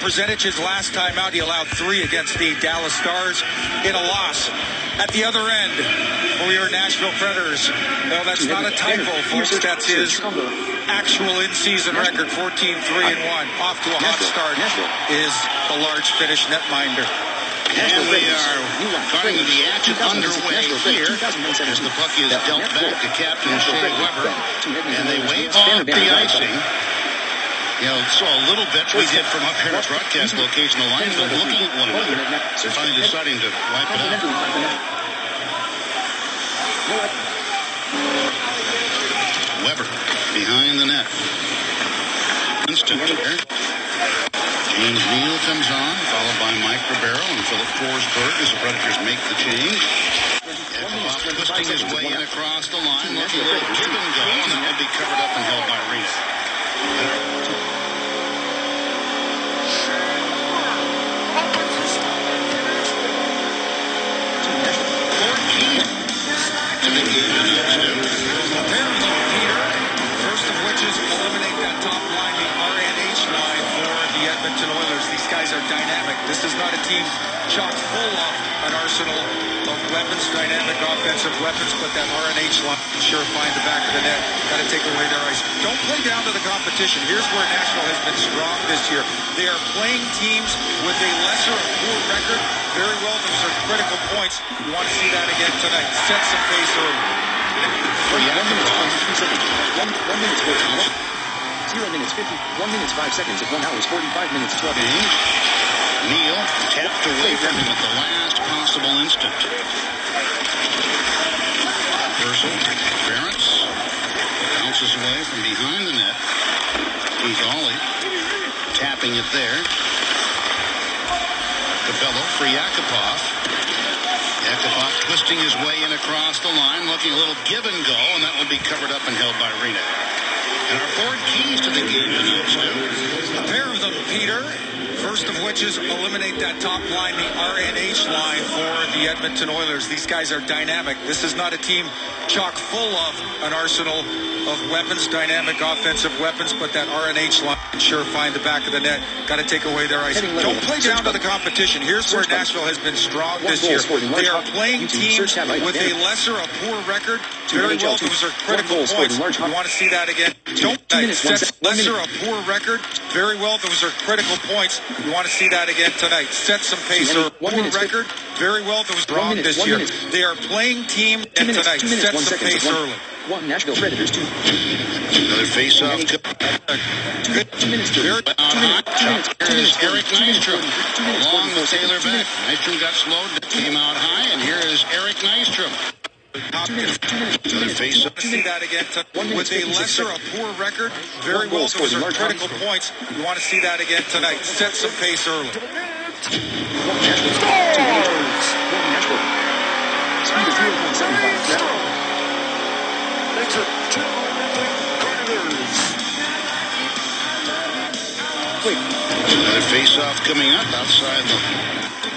percentage his last time out. He allowed 3 against the Dallas Stars in a loss. At the other end, for your Nashville Predators, no, that's not a typo, folks. That's his actual in-season record, 14-3-1. Off to a hot start is the large Finnish netminder. And we are getting the action underway here as the puck is dealt back to Captain Shea Weber, and they wave off the icing. You know, saw a little bit we did from up here at broadcast location, the linesmen looking at one another. They're finally deciding to wipe it out. Weber behind the net. Instant there. James Neal comes on, followed by Mike Ribeiro and Philip Forsberg as the Predators make the change. Ekhoff twisting his way in across the line, looking a little give and go, and then will be covered up and held by Reese. To the game in First of which is eliminate that top line, the RNH line for the Edmonton Oilers. These guys are dynamic. This is not a team chock full of an arsenal of weapons, dynamic offensive weapons, but that RNH line can sure find the back of the net. Got to take away their ice. Don't play down to the competition. Here's where Nashville has been strong this year. They are playing teams with a lesser of poor record. Very well, those are critical points. You want to see that again tonight. Set some pace early. 1 minute 23 seconds. 1 minute 14. 0 minutes 50. 1 minute 5 seconds at 1 hour 45 minutes 12. Neal tapped away from him at the last possible instant. Purcell, Ferentz bounces away from behind the net. Keith Hawley tapping it there. Capello for Yakupov. Yakupov twisting his way in across the line, looking a little give and go, and that will be covered up and held by Rena. And our forward keys to the game tonight, Stu. A pair of them, Peter. First of which is eliminate that top line, the RNH line for the Edmonton Oilers. These guys are dynamic. This is not a team chock full of an arsenal of weapons, dynamic offensive weapons, but that RNH line can sure find the back of the net. Got to take away their ice. Don't play down to the competition. Here's where Nashville has been strong this year. They are playing teams with a lesser of poor record. Very well, those are critical points. You want to see that again. Don't set lesser of poor record. Very well, those are critical points. You want to see that again tonight. Set some pace. Poor record. Very well, those strong this year. They are playing team tonight. Set some pace early. 1 Nashville Predators 2. Another face-off. 2 minutes 2 minutes. Here's Eric Nystrom along with Taylor Beck. Nystrom got slowed, came out high, and here is Eric Nystrom. 2 minutes. Another face-off. See that again with a lesser of poor record. Very well, those are critical points. You want to see that again tonight. Set some pace early. 1 Nashville. 2 minutes. 1 Nashville. Speed of 0.75. Makes it 2-0 Predators. Another face-off coming up outside the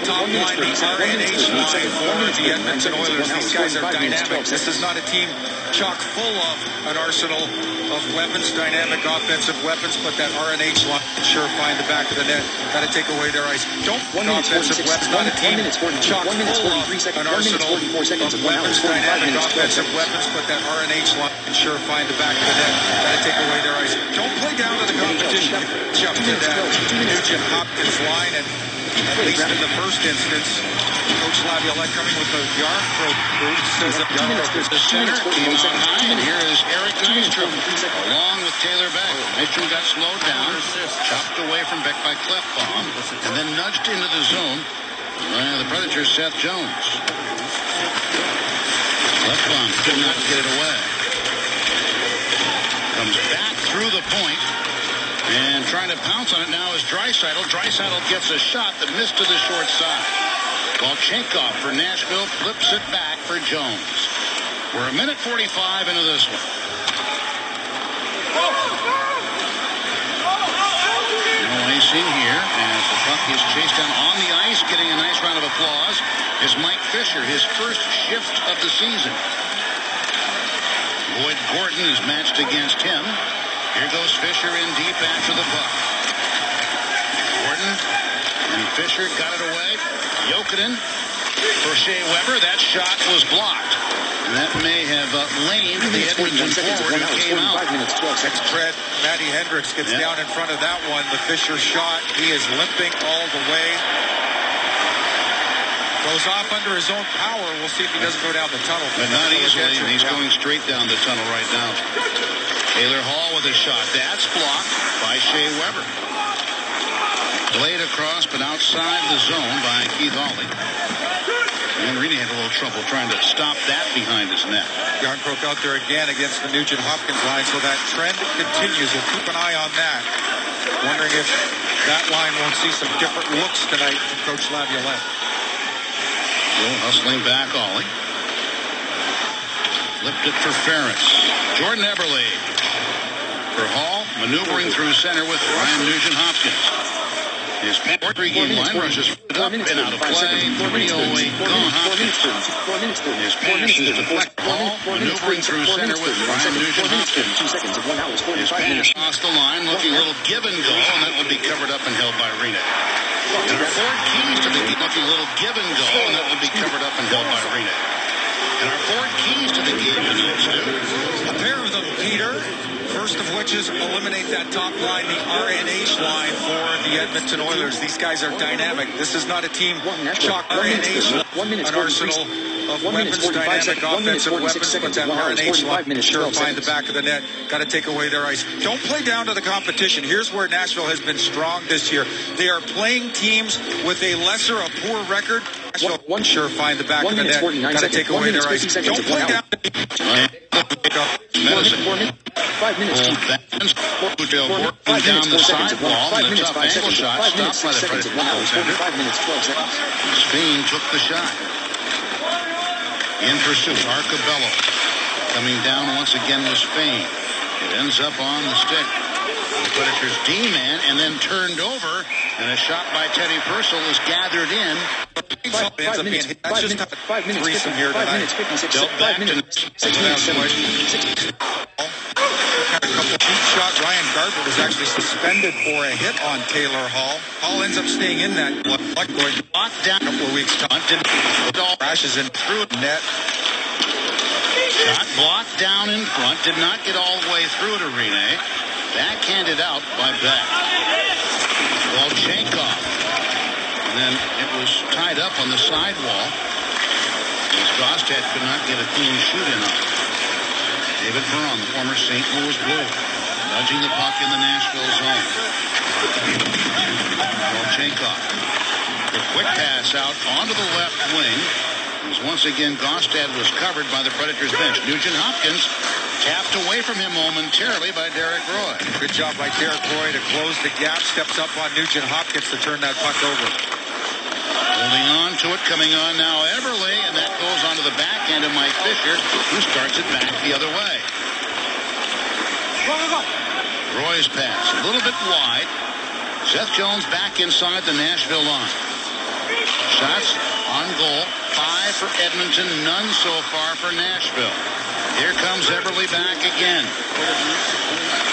top line, the RNH line for the Edmonton Oilers. These guys are dynamic. This is not a team chock full of an arsenal of weapons, dynamic offensive weapons, but that RNH line can sure find the back of the net. Got to take away their ice. Don't offensive weapons. Not a team chock full of an arsenal of weapons, dynamic offensive weapons, but that RNH line can sure find the back of the net. Got to take away their ice. Don't play down to the competition. Jumped in that Nugent Hopkins line, and at least in the first instance, Coach Laviolette coming with the Yarn Pro group says that Yarn is the center. Came out high, and here is Eric Nystrom along with Taylor Beck. Nystrom got slowed down, chopped away from Beck by Klefbom, and then nudged into the zone by the Predators' Seth Jones. Klefbom could not get it away. Comes back through the point. And trying to pounce on it now is Draisaitl. Draisaitl gets a shot that missed to the short side. Volchenkov for Nashville flips it back for Jones. We're a minute 45 into this one. No icing here as the puck is chased down on the ice. Getting a nice round of applause is Mike Fisher, his first shift of the season. Boyd Gordon is matched against him. Here goes Fisher in deep after the puck. Gordon Fisher got it away. Jokinen for Shea Weber. That shot was blocked. And that may have lamed the Edmonton forward who came out. Fred, Matty Hendricks gets down in front of that one. The Fisher shot. He is limping all the way. Goes off under his own power. We'll see if he doesn't go down the tunnel. But not easily. He's going straight down the tunnel right now. Taylor Hall with a shot. That's blocked by Shea Weber. Played across, but outside the zone by Keith Hawley. And Rini had a little trouble trying to stop that behind his net. Yarncroke out there again against the Nugent-Hopkins line, so that trend continues. We'll keep an eye on that. Wondering if that line won't see some different looks tonight from Coach Laviolette. Still hustling back, Ollie. Flipped it for Ferris. Jordan Eberle for Hall, maneuvering through center with Ryan Nugent-Hopkins. His three-game line rushes up and out of play. 3-0-8 gone. Hopkins. His pass is deflected. Hall, maneuvering through center with Ryan Nugent-Hopkins. His pass across the line, looking a little give and go, and that will be covered up and held by Rene. And our forward keys to the game, looking a little give and go, and that will be covered up and held by Rene. And our forward keys to the game tonight, Stu. A pair of them, Peter. First of which is eliminate that top line, the RNH line for the Edmonton Oilers. These guys are dynamic. This is not a team chalk RNH, an arsenal of weapons, dynamic offensive weapons, but that RNH line sure find the back of the net. Got to take away their ice. Don't play down to the competition. Here's where Nashville has been strong this year. They are playing teams with a lesser, a poor record. Nashville sure find the back of the net. Got to take away their ice. Don't play down. 5 minutes. Working down the sidewall, and a tough angle shot stopped by the Predators. 5 minutes, 12 seconds. Spain took the shot. In pursuit, Arcobello. Coming down once again was Spain. It ends up on the stick. The Predators D-man and then turned over, and a shot by Teddy Purcell is gathered in. 5 minutes. That's just not 5 minutes. threesome here tonight. 56. Dealt back 5 minutes. to 6 minutes. Had a couple deep shot. Ryan Garber was actually suspended for a hit on Taylor Hall. Hall ends up staying in that going locked down a couple of weeks. Crashes in through net. Shot blocked down in front. Did not get all the way through to Rene. Backhanded out by Beck. Volchenkov. And then it was tied up on the sidewall. As Gostad could not get a clean shoot in on it. David Perron, the former St. Louis Blue, nudging the puck in the Nashville zone. Volchenkov. The quick pass out onto the left wing. As once again, Gostad was covered by the Predators bench. Nugent-Hopkins tapped away from him momentarily by Derek Roy. Good job by Derek Roy to close the gap. Steps up on Nugent-Hopkins to turn that puck over. Holding on to it, coming on now Eberle, and that goes onto the backhand of Mike Fisher, who starts it back the other way. Roy's pass, a little bit wide. Seth Jones back inside the Nashville line. Shots on goal, 5 for Edmonton, none so far for Nashville. Here comes Eberle back again.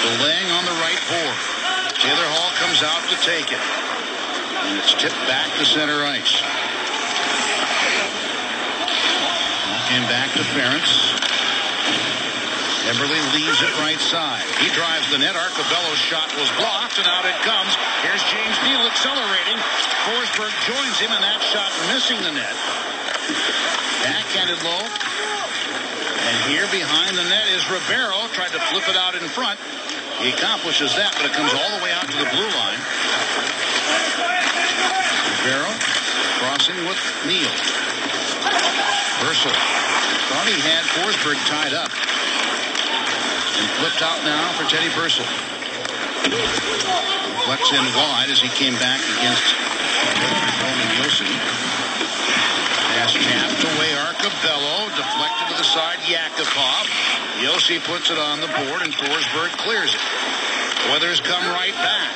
Delaying on the right board. Taylor Hall comes out to take it. And it's tipped back to center ice. Came back to Ferentz. Eberle leaves it right side. He drives the net. Arcobello's shot was blocked, and out it comes. Here's James Neal accelerating. Forsberg joins him, and that shot missing the net. Backhanded low. And here behind the net is Ribeiro. Tried to flip it out in front. He accomplishes that, but it comes all the way out to the blue line. Ribeiro crossing with Neal. Purcell thought he had Forsberg tied up. And flipped out now for Teddy Purcell. Flex in wide as he came back against Roman Josi. Pass tapped away Arcobello. Deflected to the side Yakupov. Josi puts it on the board and Forsberg clears it. Oilers come right back.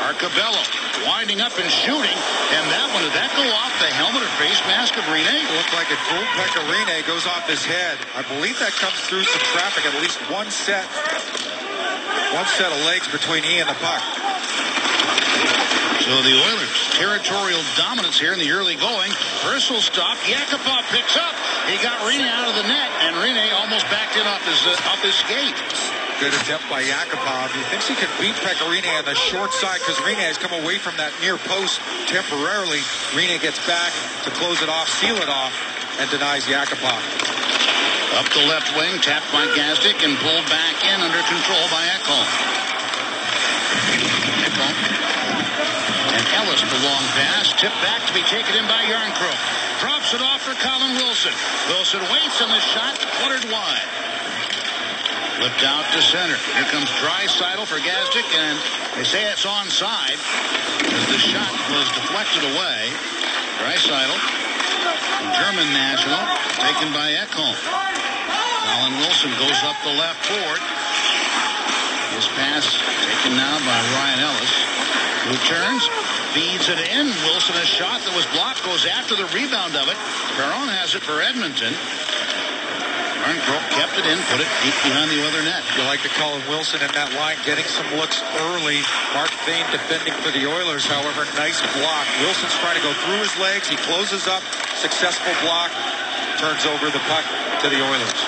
Arcobello winding up and shooting. And that one, did that go off the helmet or face mask of Rene? Looked like it full peck of Rene goes off his head. I believe that comes through some traffic. At least one set of legs between he and the puck. So the Oilers, territorial dominance here in the early going. Purcell stopped. Yakupov picks up. He got Rinne out of the net, and Rinne almost backed in off his skate. Good attempt by Yakupov. He thinks he could beat Rinne on the short side because Rinne has come away from that near post temporarily. Rinne gets back to close it off, seal it off, and denies Yakupov. Up the left wing, tapped by Gazdic and pulled back in under control by Ekholm. And Ellis, the long pass, tipped back to be taken in by Yarncroke. Drops it off for Colin Wilson. Wilson waits on the shot, fluttered wide. Flipped out to center. Here comes Draisaitl for Gazdic, and they say it's onside as the shot was deflected away. Draisaitl, German national, taken by Ekholm. Colin Wilson goes up the left board. His pass taken now by Ryan Ellis, who turns, feeds it in. Wilson, a shot that was blocked, goes after the rebound of it. Perron has it for Edmonton. Yarncroke kept it in, put it deep behind the other net. You like to Colin Wilson in that line, getting some looks early. Mark Thain defending for the Oilers, however, nice block. Wilson's trying to go through his legs. He closes up, successful block, turns over the puck to the Oilers.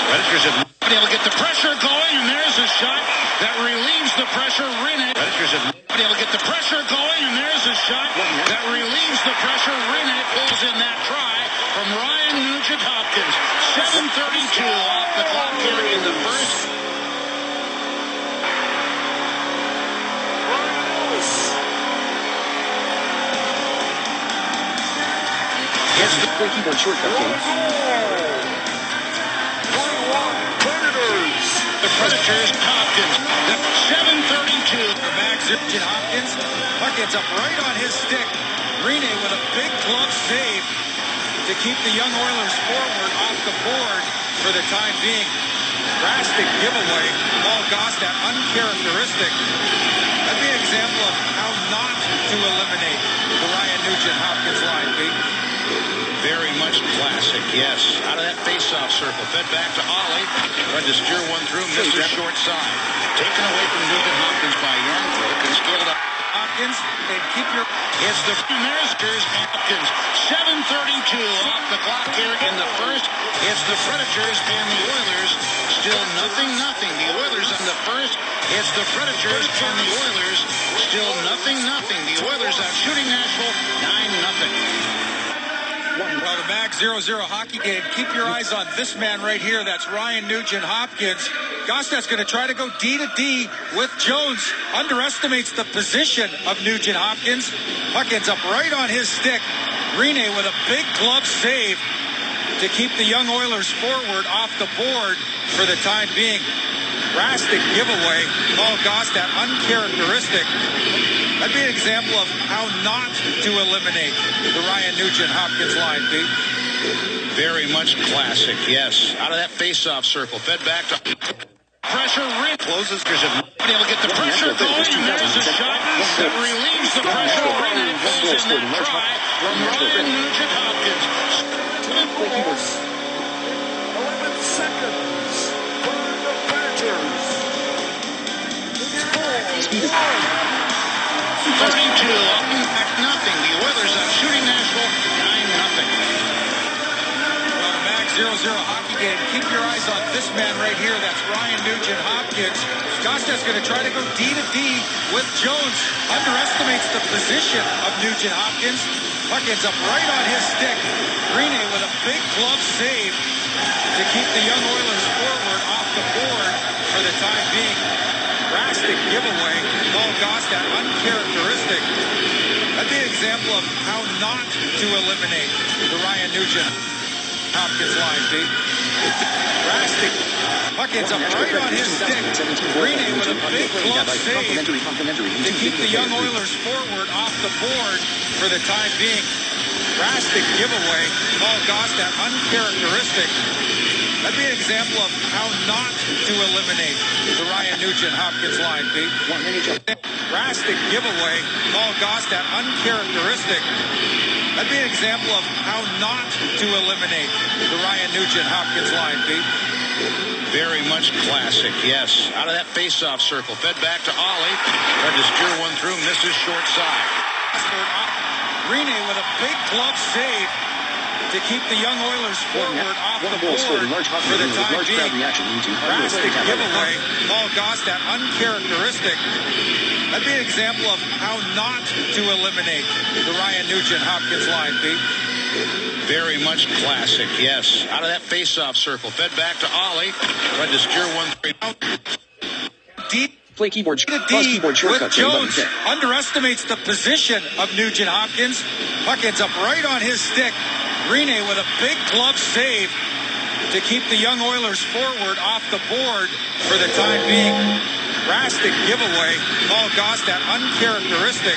Predators have not been able to get the pressure going, and there's a shot that relieves the pressure. Rinne. Predators have not been able to get the pressure going, and there's a shot that relieves the pressure. Rinne pulls in that try from Ryan Nugent-Hopkins. 7:32 off the clock here in the first. It's the quick keyboard shortcut game. The Predators, Hopkins. 7:32. For Max Nugent-Hopkins, puck ends up right on his stick. Rinne with a big glove save to keep the young Oilers forward off the board for the time being. Drastic giveaway. Paul Gaustat, uncharacteristic. That'd be an example of how not to eliminate the Ryan Nugent-Hopkins line, Pete. Very much classic, yes. Out of that face-off circle. Fed back to Ollie. Tried to steer one through, missed the short side. Taken away from Nugent-Hopkins by Yarncroke and scaled up. Hopkins, and keep your... It's the... There's Hopkins. 7:32 off the clock here in the first. It's the Predators and the Oilers. Still 0-0. The Oilers in the first. It's the Predators and the Oilers. Still 0-0. The Oilers out shooting Nashville 9-0. Well, the Mag 0-0 hockey game. Keep your eyes on this man right here. That's Ryan Nugent-Hopkins. Gaustet's going to try to go D to D with Jones. Underestimates the position of Nugent-Hopkins. Puck ends up right on his stick. Rinne with a big glove save to keep the young Oilers forward off the board for the time being. Drastic giveaway. Paul Gaustat, uncharacteristic. That'd be an example of how not to eliminate the Ryan Nugent-Hopkins line, Pete. Very much classic, yes. Out of that face-off circle. Fed back to... Pressure, Rinne closes. Have not been able to get the pressure going, and there's a shot that relieves the pressure. Rinne pulls in that try from Ryan Nugent-Hopkins. 11 seconds for the Predators. Speed is 32, nothing. The Oilers out shooting Nashville 9-0. Well, the Mag 0-0 hockey game. Keep your eyes on this man right here. That's Ryan Nugent-Hopkins. Gaustet's going to try to go D to D with Jones. Underestimates the position of Nugent-Hopkins. Puck ends up right on his stick. Rinne with a big glove save to keep the young Oilers forward off the board for the time being. Drastic giveaway. Paul Gaustat, uncharacteristic. That'd be an example of how not to eliminate the Ryan Nugent-Hopkins line, Pete. Drastic. Puck ends up right on his stick. Rinne with a big glove save to keep the young Oilers forward off the board for the time being. Drastic giveaway. Paul Gaustat, uncharacteristic. That'd be an example of how not to eliminate the Ryan Nugent-Hopkins line, Pete. Drastic giveaway. Paul Gaustat, uncharacteristic. That'd be an example of how not to eliminate the Ryan Nugent-Hopkins line, Pete. Very much classic, yes. Out of that face-off circle. Fed back to Ollie. Tried to steer one through. Misses short side. Rene with a big glove save to keep the young Oilers forward off the board for the time being. Drastic giveaway. Paul Goss, that uncharacteristic. That'd be an example of how not to eliminate the Ryan Nugent-Hopkins line, Pete. Very much classic, yes. Out of that face-off circle. Fed back to Ollie. Tried to steer one through. Deep. Play keyboard. Pause keyboard shortcut. Jones underestimates the position of Nugent-Hopkins. Puck ends up right on his stick. Rene with a big glove save to keep the young Oilers forward off the board for the time being. Drastic giveaway. Paul Goss, that uncharacteristic.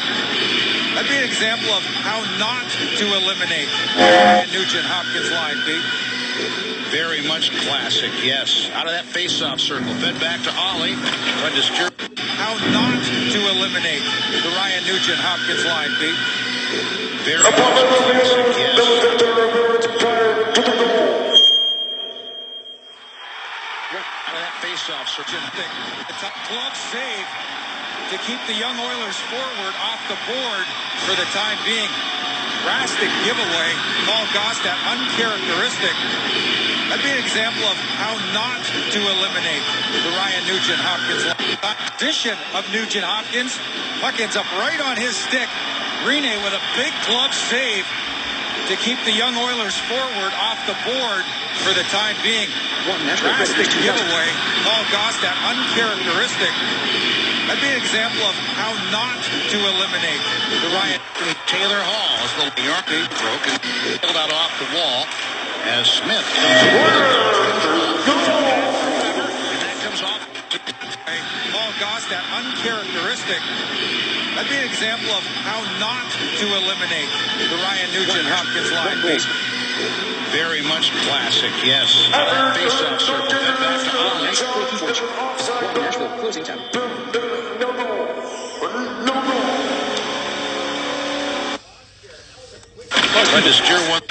That'd be an example of how not to eliminate the Nugent-Hopkins line, Pete. Very much classic, yes. Out of that face-off circle. Fed back to Ollie. Tried to steer. How not to eliminate the Ryan Nugent-Hopkins line, Pete. Very much classic, yes. Out of that face-off circle. The top glove save to keep the young Oilers forward off the board for the time being. Drastic giveaway. Paul Goss, that uncharacteristic. That'd be an example of how not to eliminate the Ryan Nugent-Hopkins line. Position of Nugent-Hopkins. Puck ends up right on his stick. Rene with a big glove save to keep the young Oilers forward off the board for the time being. Drastic giveaway. Paul Goss, that uncharacteristic. That'd be an example of how not to eliminate the Ryan. Taylor Hall as the York broke and held out off the wall as Smith comes in with it. And that comes off. Paul Goss, that uncharacteristic. That'd be an example of how not to eliminate the Ryan Nugent-Hopkins line. Very much classic, yes. Face-off circle. Fed back to Ollie. Nashville closing time. Tried to steer one.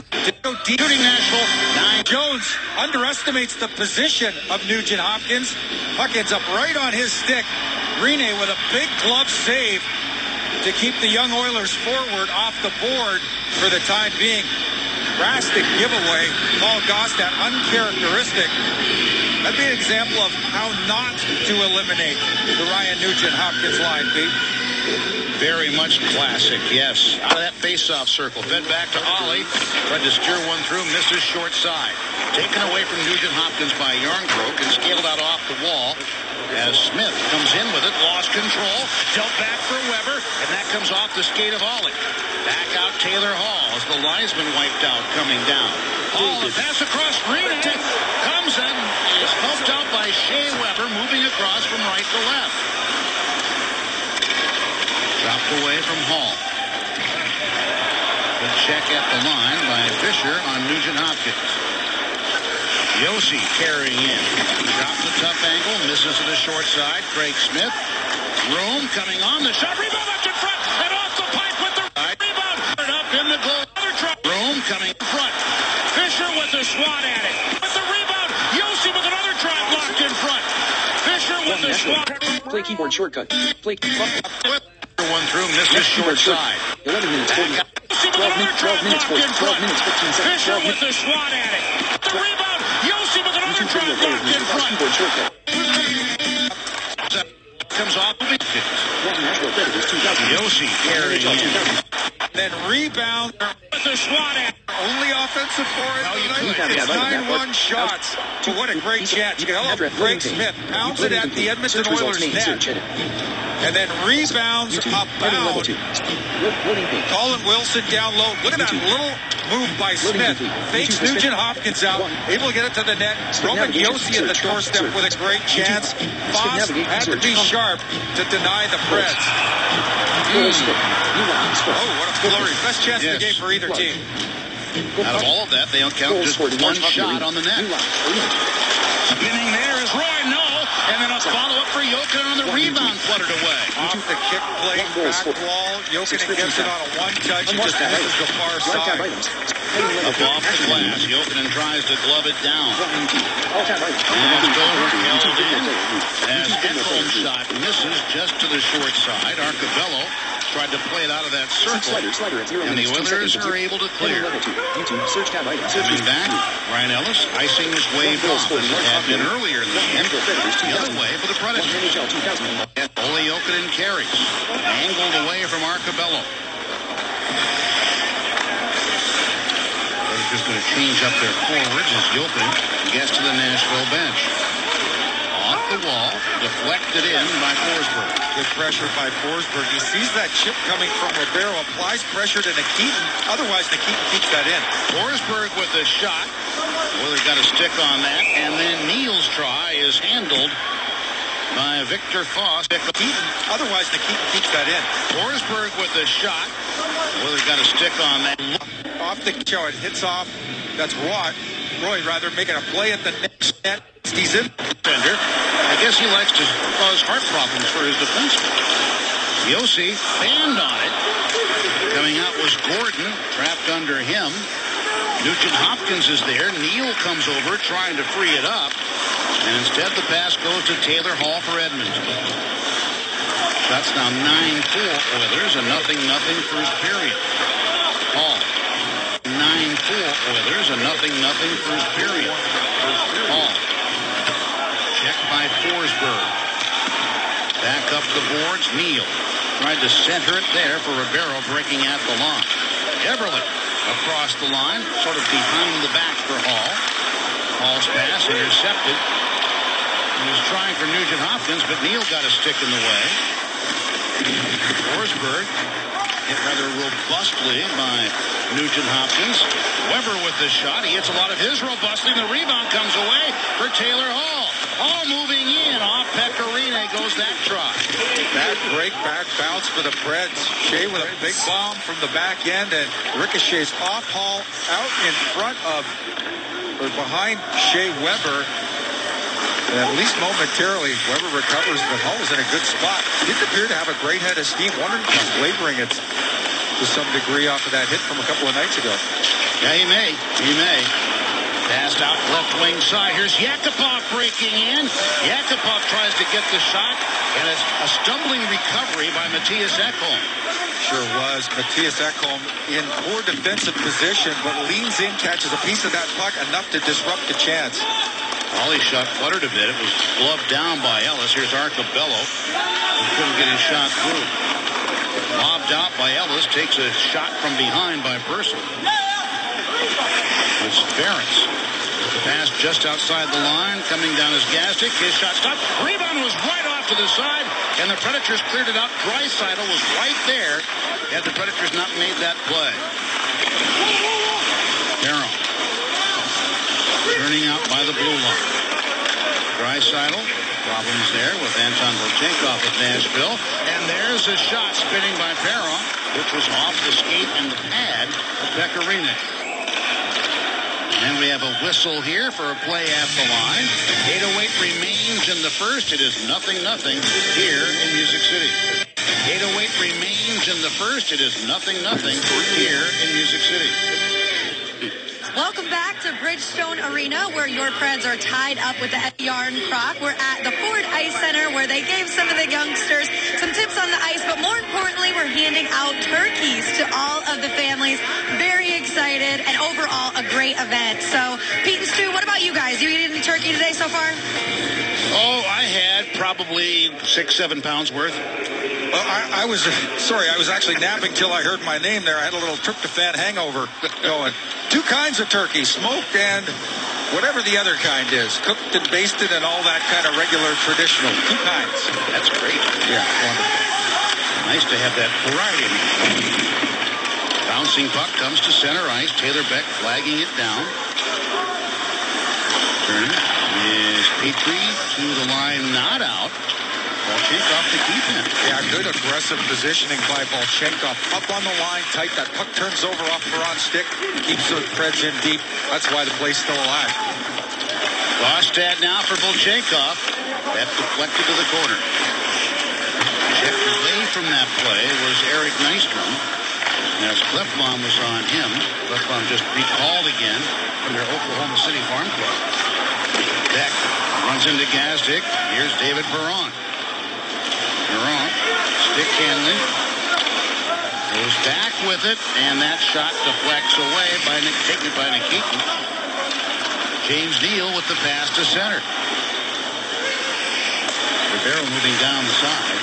Shooting Nashville. 9. Jones underestimates the position of Nugent-Hopkins. Puck ends up right on his stick. Rene with a big glove save to keep the young Oilers forward off the board for the time being. Drastic giveaway. Paul Goss, that uncharacteristic. That'd be an example of how not to eliminate the Ryan Nugent-Hopkins line, Pete. Very much classic, yes. Out of that face-off circle. Fed back to Ollie. Tried to steer one through. Misses short side. Taken away from Nugent-Hopkins by Yarncroke and scaled out off the wall as Smith comes in with it. Lost control. Dealt back for Weber. And that comes off the skate of Ollie. Back out Taylor Hall as the linesman wiped out coming down. Hall, a pass across. Rene comes in. Is helped out by Shea Weber moving across from right to left. Dropped away from Hall. Good check at the line by Fisher on Nugent-Hopkins. Yossi carrying in. Drops a tough angle. Misses to the short side. Craig Smith. Room coming on. The shot. Rebound up in front. And off the pipe with the rebound. Up in the goal. Room coming in front. Fisher with a swat at it. With the rebound. Yossi with another try blocked in front. Fisher with the swat. Play keyboard shortcut. Play. One through, misses short side. 11 minutes, 40. 12 minutes, 15 seconds. Fisher with the swat at it. The rebound. Yossi with another try blocked in front. Keyboard shortcut. Comes off. Nashville Predators 2000. Yossi carrying in. Then rebound With the swat at it. only offensive for it. It's 9-1 shots. What a great chance. Craig Smith pounds it at the Edmonton Oilers net. And then rebounds up bound. Colin Wilson down low. Look at that little move by Smith. Fakes Nugent-Hopkins out. Able to get it to the net. Roman Yossi at the doorstep with a great chance. Foss had to be sharp to deny the Preds. Oh, what a flurry. Best chance of the game for either team. Out of all of that, they don't count just one shot on the net. Spinning there is Roy. No. And then a follow-up for Jokin on the rebound, fluttered away. Off the kick plate, back wall. Jokin gets it on a one-touch. He just misses the far side. Up off the glass. Jokin tries to glove it down. All-time item. Passed over, held in. As Ekholm's shot misses just to the short side. Arcobello tried to play it out of that circle. And the Oilers are able to clear. Coming back, Ryan Ellis icing his wave off as it had been earlier in the game. The other way for the Predators. Ole Jokinen carries. Angled away from Arcobello. Predators going to change up their forwards as Jokinen gets to the Nashville bench. Off the wall, deflected in by Forsberg. Good pressure by Forsberg. He sees that chip coming from Ribeiro, applies pressure to Nikitin. Otherwise, Nikitin keeps that in. Forsberg with a shot. Oilers got a stick on that. And then Neal's try is handled by Victor Foss. Otherwise, Nikitin keeps that in. Forsberg with a shot. Oilers got a stick on that. Off the show, it hits off. That's Roy rather making a play at the next net. He's in. I guess he likes to cause heart problems for his defenseman. Yossi banned on it. Coming out was Gordon, trapped under him. Nugent Hopkins is there. Neal comes over trying to free it up. And instead the pass goes to Taylor Hall for Edmonton. Shots now 9-4 Oilers, a 0-0 first period. Hall. 9-4 Oilers, a 0-0 first period. Hall. Checked by Forsberg. Back up the boards. Neal tried to center it there for Ribeiro, breaking at the line. Everly across the line, sort of behind the back for Hall. Hall's pass intercepted. He was trying for Nugent Hopkins, but Neal got a stick in the way. Forsberg hit rather robustly by Nugent Hopkins. Weber with the shot. He hits a lot of his robustly. The rebound comes away for Taylor Hall. Hall moving in. Off Pecorine goes that try. Bad break, back bounce for the Preds. Shea with a big bomb from the back end, and ricochets off Hall, out in front of, or behind Shea Weber. And at least momentarily, Weber recovers, but Hall is in a good spot. Didn't appear to have a great head of steam. Wondering if he's laboring it to some degree off of that hit from a couple of nights ago. Yeah, he may. He may. Passed out left wing side. Here's Yakupov breaking in. Yakupov tries to get the shot, and it's a stumbling recovery by Matthias Ekholm. Sure was. Matthias Ekholm in poor defensive position, but leans in, catches a piece of that puck, enough to disrupt the chance. Ollie shot fluttered a bit. It was gloved down by Ellis. Here's Arcobello. He couldn't get his shot through. Lobbed out by Ellis. Takes a shot from behind by Purcell. It's Ferentz. The pass just outside the line. Coming down is Gastic. His shot stopped. Rebound was right off to the side. And the Predators cleared it out. Draisaitl was right there. Had the Predators not made that play. Barrow. Turning out by the blue line. Draisaitl. Problems there with Anton Volchenkov of Nashville. And there's a shot spinning by Perron, which was off the skate and the pad of Pecorine. And we have a whistle here for a play at the line. 8:08 remains in the first. It is 0-0 here in Music City. 8:08 remains in the first. It is 0-0 here in Music City. Welcome back to Bridgestone Arena, where your Preds are tied up with the Yarn Croc. We're at the Ford Ice Center, where they gave some of the youngsters some tips on the ice, but more importantly, we're handing out turkeys to all of the families. Very excited, and overall, a great event. So, Pete and Stu, what about you guys? You eating turkey today so far? Oh, I had probably 6-7 pounds worth. Well, I was actually napping till I heard my name there. I had a little tryptophan hangover going. Two kinds of turkey, smoked and whatever the other kind is. Cooked and basted and all that kind of regular traditional. Two kinds. That's great. Yeah, wonderful. Nice to have that variety. Bouncing puck comes to center ice. Taylor Beck flagging it down. Turning is Petrie to the line, not out. Volchenkov to keep him. Yeah, good aggressive positioning by Volchenkov. Up on the line, tight. That puck turns over off Perron's stick. Keeps the Preds in deep. That's why the play's still alive. Rostad now for Volchenkov. That deflected to the corner. Checked away from that play was Eric Nystrom. As Klefbom was on him. Klefbom just recalled again from their Oklahoma City Farm Club. Beck runs into Gazdic. Here's David Perron. Perron, stick handling. Goes back with it, and that shot deflects away by taken by Nikitin. James Neal with the pass to center. Ribeiro moving down the side.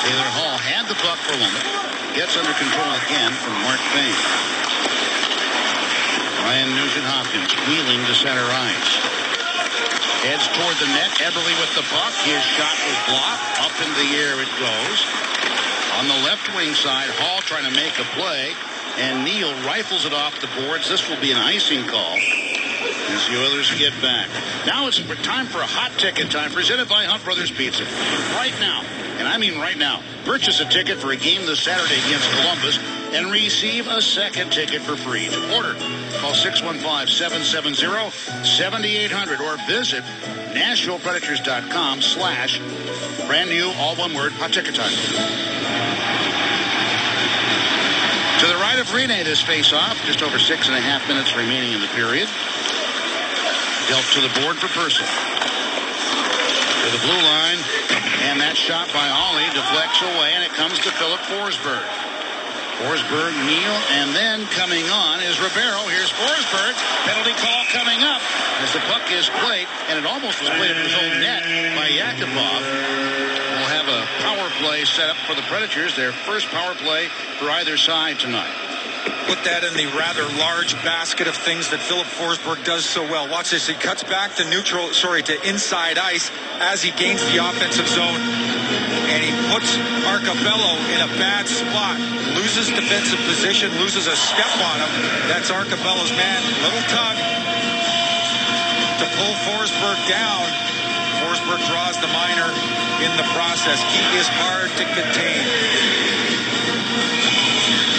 Taylor Hall had the puck for a moment. Gets under control again from Mark Bain. Ryan Nugent-Hopkins wheeling to center ice. Heads toward the net. Eberle with the puck. His shot was blocked. Up in the air it goes. On the left wing side, Hall trying to make a play. And Neal rifles it off the boards. This will be an icing call as the Oilers get back. Now it's time for a hot ticket time presented by Hunt Brothers Pizza. Right now, and I mean right now, purchase a ticket for a game this Saturday against Columbus and receive a second ticket for free. To order, call 615-770-7800 or visit NashvillePredators.com/brand new, all one word, hot ticket time. To the right of Rene, this face-off. Just over 6.5 minutes remaining in the period. Dealt to the board for Purcell. To the blue line. And that shot by Ollie deflects away, and it comes to Philip Forsberg. Forsberg, Neal, and then coming on is Ribeiro. Here's Forsberg. Penalty call coming up as the puck is played, and it almost was played in his own net by Yakupov. We'll have a power play set up for the Predators. Their first power play for either side tonight. Put that in the rather large basket of things that Philip Forsberg does so well. Watch this. He cuts back to to inside ice as he gains the offensive zone. And he puts Arcabello in a bad spot. Loses defensive position, loses a step on him. That's Arcabello's man. Little tug to pull Forsberg down. Forsberg draws the minor in the process. He is hard to contain.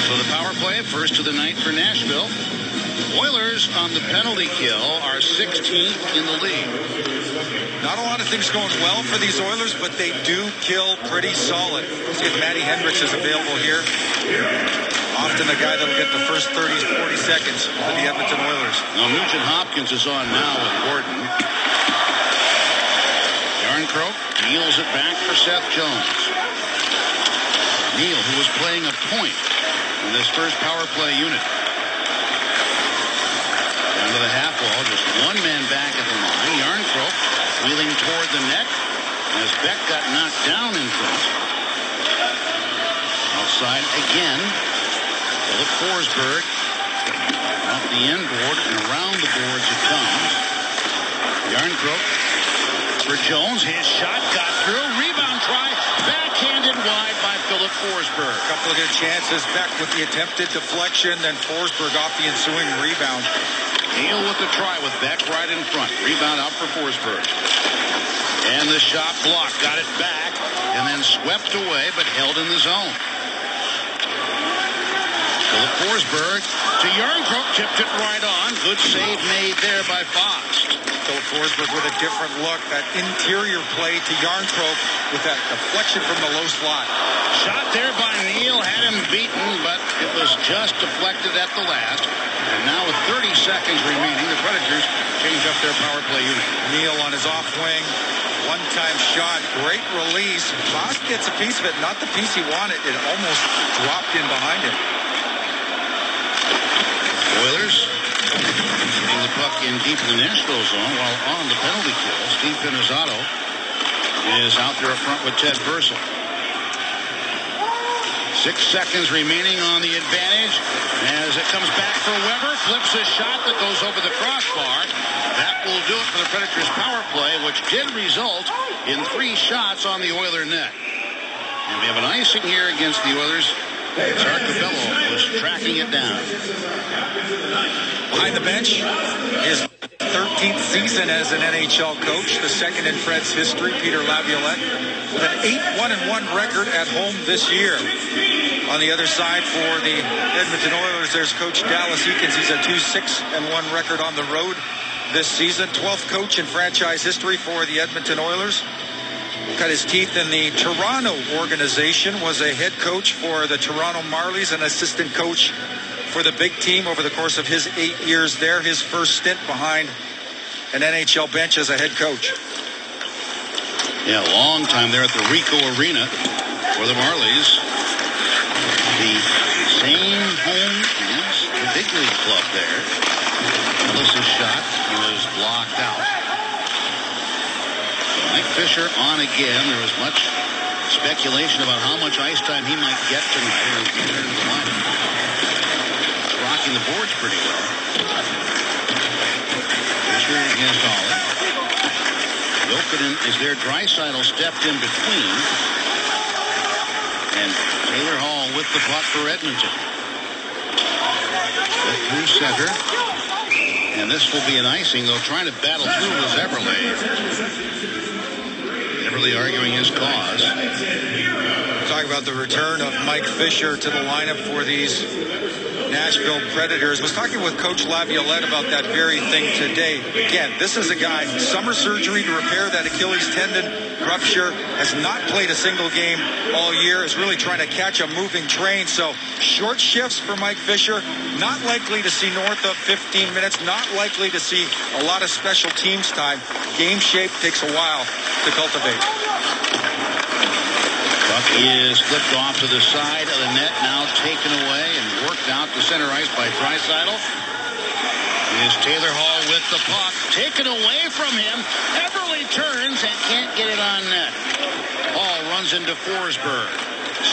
So the power play, first of the night for Nashville. Oilers on the penalty kill are 16th in the league. Not a lot of things going well for these Oilers, but they do kill pretty solid. See if Matty Hendricks is available here. Often the guy that'll get the first 30, 40 seconds for the Edmonton Oilers. Now Nugent-Hopkins is on now with Gordon. Yarncroke deals it back for Seth Jones. Neal, who was playing a point in this first power play unit. Down to the half wall, just one man back at the line. Yarncroke wheeling toward the net as Beck got knocked down in front. Outside again. Philip Forsberg off the end board and around the boards it comes. Yarncroke for Jones. His shot got through. Rebound try. Backhanded wide by Philip Forsberg. A couple of good chances. Beck with the attempted deflection, then Forsberg off the ensuing rebound. Neal with the try with Beck right in front. Rebound out for Forsberg. And the shot blocked. Got it back and then swept away but held in the zone. Philip Forsberg to Yarncroke. Tipped it right on. Good save made there by Fox. Philip Forsberg with a different look. That interior play to Yarncroke with that deflection from the low slot. Shot there by Neal. Had him beaten, but it was just deflected at the last. And now with 30 seconds remaining, the Predators change up their power play unit. Neal on his off wing. One-time shot. Great release. Fox gets a piece of it. Not the piece he wanted. It almost dropped in behind him. Oilers getting the puck in deep in the Nashville zone while on the penalty kill. Steve Pinizzotto is out there up front with Ted Purcell. 6 seconds remaining on the advantage as it comes back for Weber. Flips a shot that goes over the crossbar. That will do it for the Predators' power play, which did result in 3 shots on the Oiler net. And we have an icing here against the Oilers. Arcabello was tracking it down. Behind the bench, his 13th season as an NHL coach, the second in Fred's history, Peter Laviolette, with an 8-1-1 record at home this year. On the other side for the Edmonton Oilers, there's Coach Dallas Eakins. He's a 2-6-1 record on the road this season. 12th coach in franchise history for the Edmonton Oilers. Cut his teeth in the Toronto organization, was a head coach for the Toronto Marlies, an assistant coach for the big team over the course of his 8 years there. His first stint behind an NHL bench as a head coach. Yeah, long time there at the Ricoh Arena for the Marlies. The same home as the big league club there. Ellis's shot was blocked out. Mike Fisher on again. There was much speculation about how much ice time he might get tonight as he returned to the lineup. He's rocking the boards pretty well. Fisher against Ollie. Jokinen is there. Draisaitl stepped in between. And Taylor Hall with the puck for Edmonton. But through center. And this will be an icing, though, trying to battle through was Eberle. Eberle arguing his cause. Talk about the return of Mike Fisher to the lineup for these Nashville Predators. Was talking with Coach Laviolette about that very thing today. Again, this is a guy, summer surgery to repair that Achilles tendon rupture, has not played a single game all year, is really trying to catch a moving train. So short shifts for Mike Fisher, not likely to see north of 15 minutes, not likely to see a lot of special teams time. Game shape takes a while to cultivate. Puck is flipped off to the side of the net, now taken away and worked out to center ice by Draisaitl. Is Taylor Hall with the puck, taken away from him. Eberle turns and can't get it on net. Hall runs into Forsberg.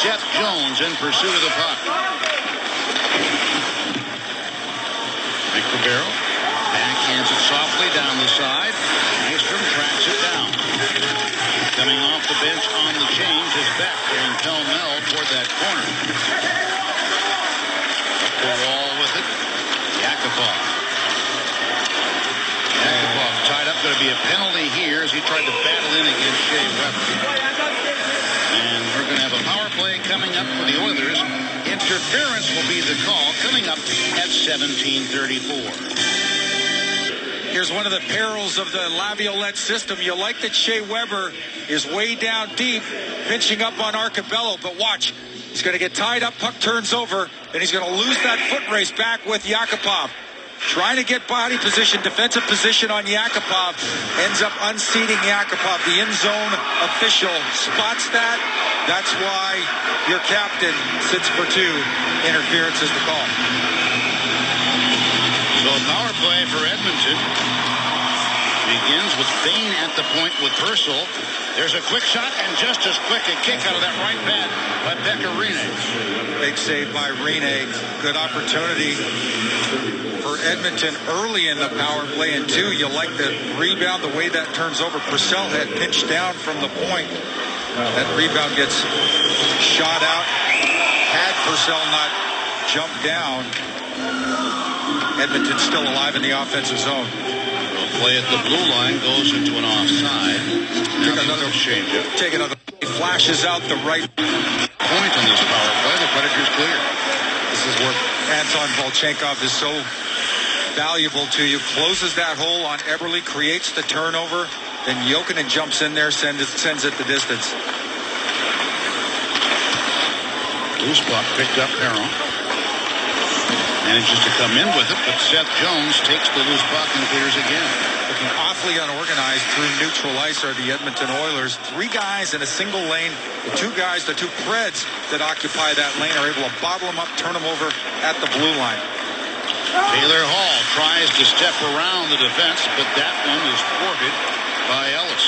Seth Jones in pursuit of the puck. Mike Ribeiro backhands it softly down the side. Nystrom tracks it down. Coming off the bench on the change is Beck going pell-mell toward that corner. Up the wall with it. Yakupov. Yakupov tied up. Going to be a penalty here as he tried to battle in against Shea Weber. And we're going to have a power play coming up for the Oilers. Interference will be the call coming up at 17:34. Here's one of the perils of the Laviolette system. You like that Shea Weber is way down deep, pinching up on Arcabello, but watch. He's going to get tied up, puck turns over, then he's going to lose that foot race back with Yakupov. Trying to get body position, defensive position on Yakupov, ends up unseating Yakupov. The end zone official spots that. That's why your captain sits for two. Interference is the call. So a power play for Edmonton begins with Bain at the point with Purcell. There's a quick shot and just as quick a kick out of that right pad by Pekka Rinne. Big save by Rinne. Good opportunity for Edmonton early in the power play. And two, you like the rebound, the way that turns over. Purcell had pinched down from the point. That rebound gets shot out. Had Purcell not jumped down, Edmonton still alive in the offensive zone. Play at the blue line goes into an offside. Take another change. Take another. He flashes out the right point on this power play. The Predators clear. This is where Anton Volchenkov is so valuable to you. Closes that hole on Eberle, creates the turnover. Then Jokinen jumps in there, sends it the distance. Loose puck picked up Perron. Manages to come in with it, but Seth Jones takes the loose puck and clears again. Looking awfully unorganized through neutral ice are the Edmonton Oilers. Three guys in a single lane. The two Preds that occupy that lane are able to bottle them up, turn them over at the blue line. Taylor Hall tries to step around the defense, but that one is thwarted by Ellis.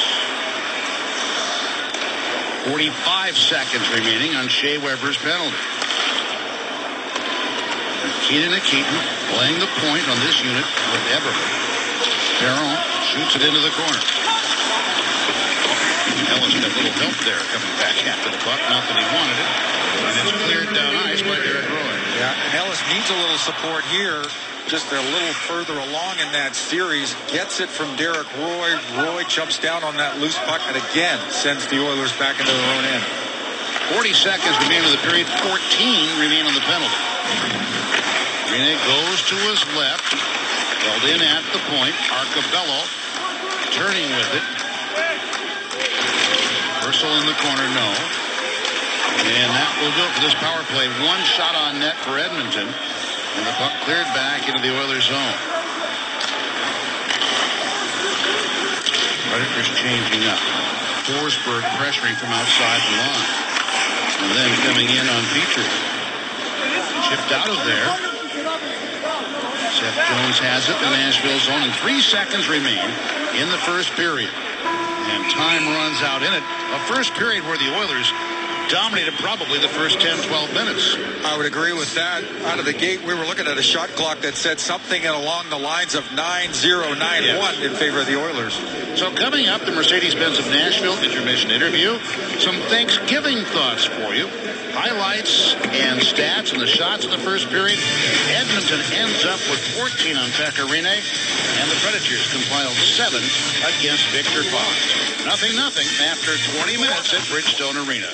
45 seconds remaining on Shea Weber's penalty. Keaton playing the point on this unit with Eberle. Perron shoots it into the corner. Ellis got a little help there coming back after the puck. Not that he wanted it. And it's cleared down ice by Derek Roy. Yeah, and Ellis needs a little support here. Just a little further along in that series. Gets it from Derek Roy. Roy jumps down on that loose puck and again sends the Oilers back into their own end. 40 seconds remain of the period. 14 remain on the penalty. Rinne goes to his left. Held in at the point. Arcabello turning with it. Purcell in the corner, no. And that will do it for this power play. One shot on net for Edmonton. And the puck cleared back into the Oilers' zone. Predators changing up. Forsberg pressuring from outside the line. And then coming in on Petrie. Chipped out of there. Seth Jones has it in the Nashville zone, and 3 seconds remain in the first period. And time runs out in it. A first period where the Oilers dominated probably the first 10-12 minutes. I would agree with that. Out of the gate, we were looking at a shot clock that said something along the lines of 9-0-9-1 in favor of the Oilers. So coming up, the Mercedes-Benz of Nashville intermission interview. Some Thanksgiving thoughts for you. Highlights and stats and the shots in the first period. Edmonton ends up with 14 on Pekka Rinne, and the Predators compiled 7 against Victor Fox. 0-0 after 20 minutes at Bridgestone Arena.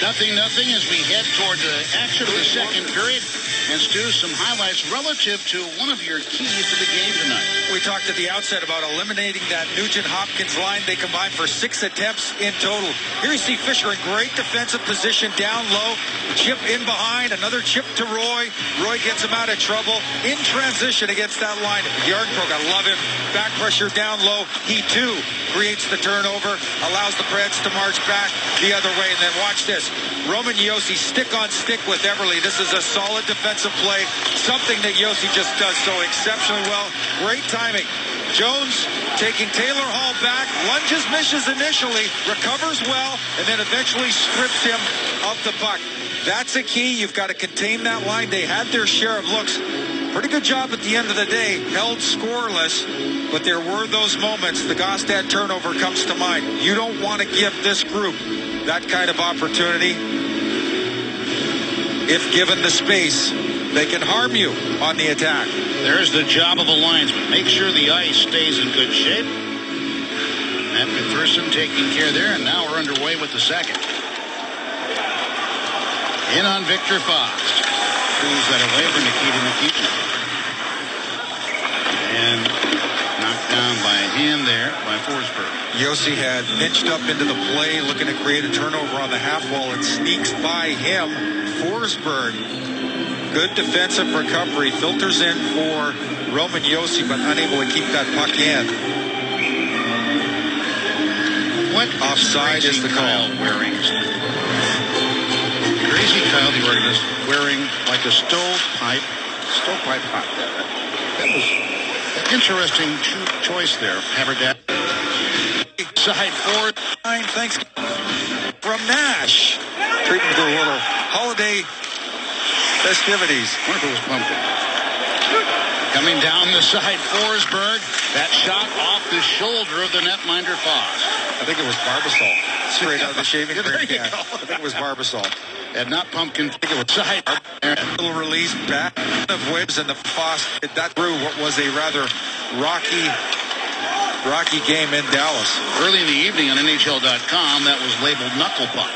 0-0 as we head toward the action of the second period. And Stu, some highlights relative to one of your keys to the game tonight. We talked at the outset about eliminating that Nugent-Hopkins line. They combined for 6 attempts in total. Here you see Fisher in great defensive position down low. Chip in behind, another chip to Roy. Roy gets him out of trouble. In transition against that line. Yarncroke, I love him. Back pressure down low. He too creates the turnover, allows the Preds to march back the other way. And then watch this. Roman Josi stick on stick with Everly. This is a solid defensive play, something that Josi just does so exceptionally well. Great timing. Jones taking Taylor Hall back, lunges, misses initially, recovers well, and then eventually strips him of the puck. That's a key. You've got to contain that line. They had their share of looks. Pretty good job at the end of the day. Held scoreless, but there were those moments. The Gostad turnover comes to mind. You don't want to give this group that kind of opportunity. If given the space, they can harm you on the attack. There's the job of a linesman. Make sure the ice stays in good shape. Matt McPherson taking care there, and now we're underway with the second. In on Victor Fox. Pulls that away for Nikita. And knocked down by a hand there by Forsberg. Josi had inched up into the play, looking to create a turnover on the half wall. It sneaks by him. Forsberg, good defensive recovery, filters in for Roman Josi, but unable to keep that puck in. What offside is the call? Wearing crazy Kyle, the organist, wearing like a stovepipe hat. That was an interesting choice there. Haverdat. Side forward. Thanks from Nash. Treating to a little holiday festivities. I wonder if it was pumpkin. Coming down the side, Forsberg. That shot off the shoulder of the netminder Fox. I think it was Barbasol. Straight out of the shaving cream can. Go. I think it was Barbasol. And not pumpkin. I think it was side. A little release back of Wibbs and the Fox. That threw what was a rather rocky game in Dallas. Early in the evening on NHL.com, that was labeled knuckle puck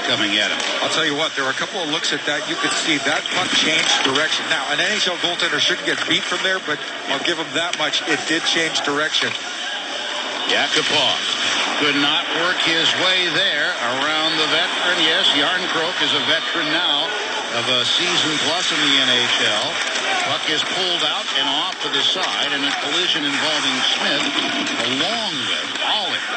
coming at him. I'll tell you what, there were a couple of looks at that. You could see that puck changed direction. Now, an NHL goaltender shouldn't get beat from there, but I'll give him that much. It did change direction. Yakupov could not work his way there around the veteran. Yes, Yarncroke is a veteran now of a season plus in the NHL. Puck is pulled out and off to the side, and a collision involving Smith along with Ollie.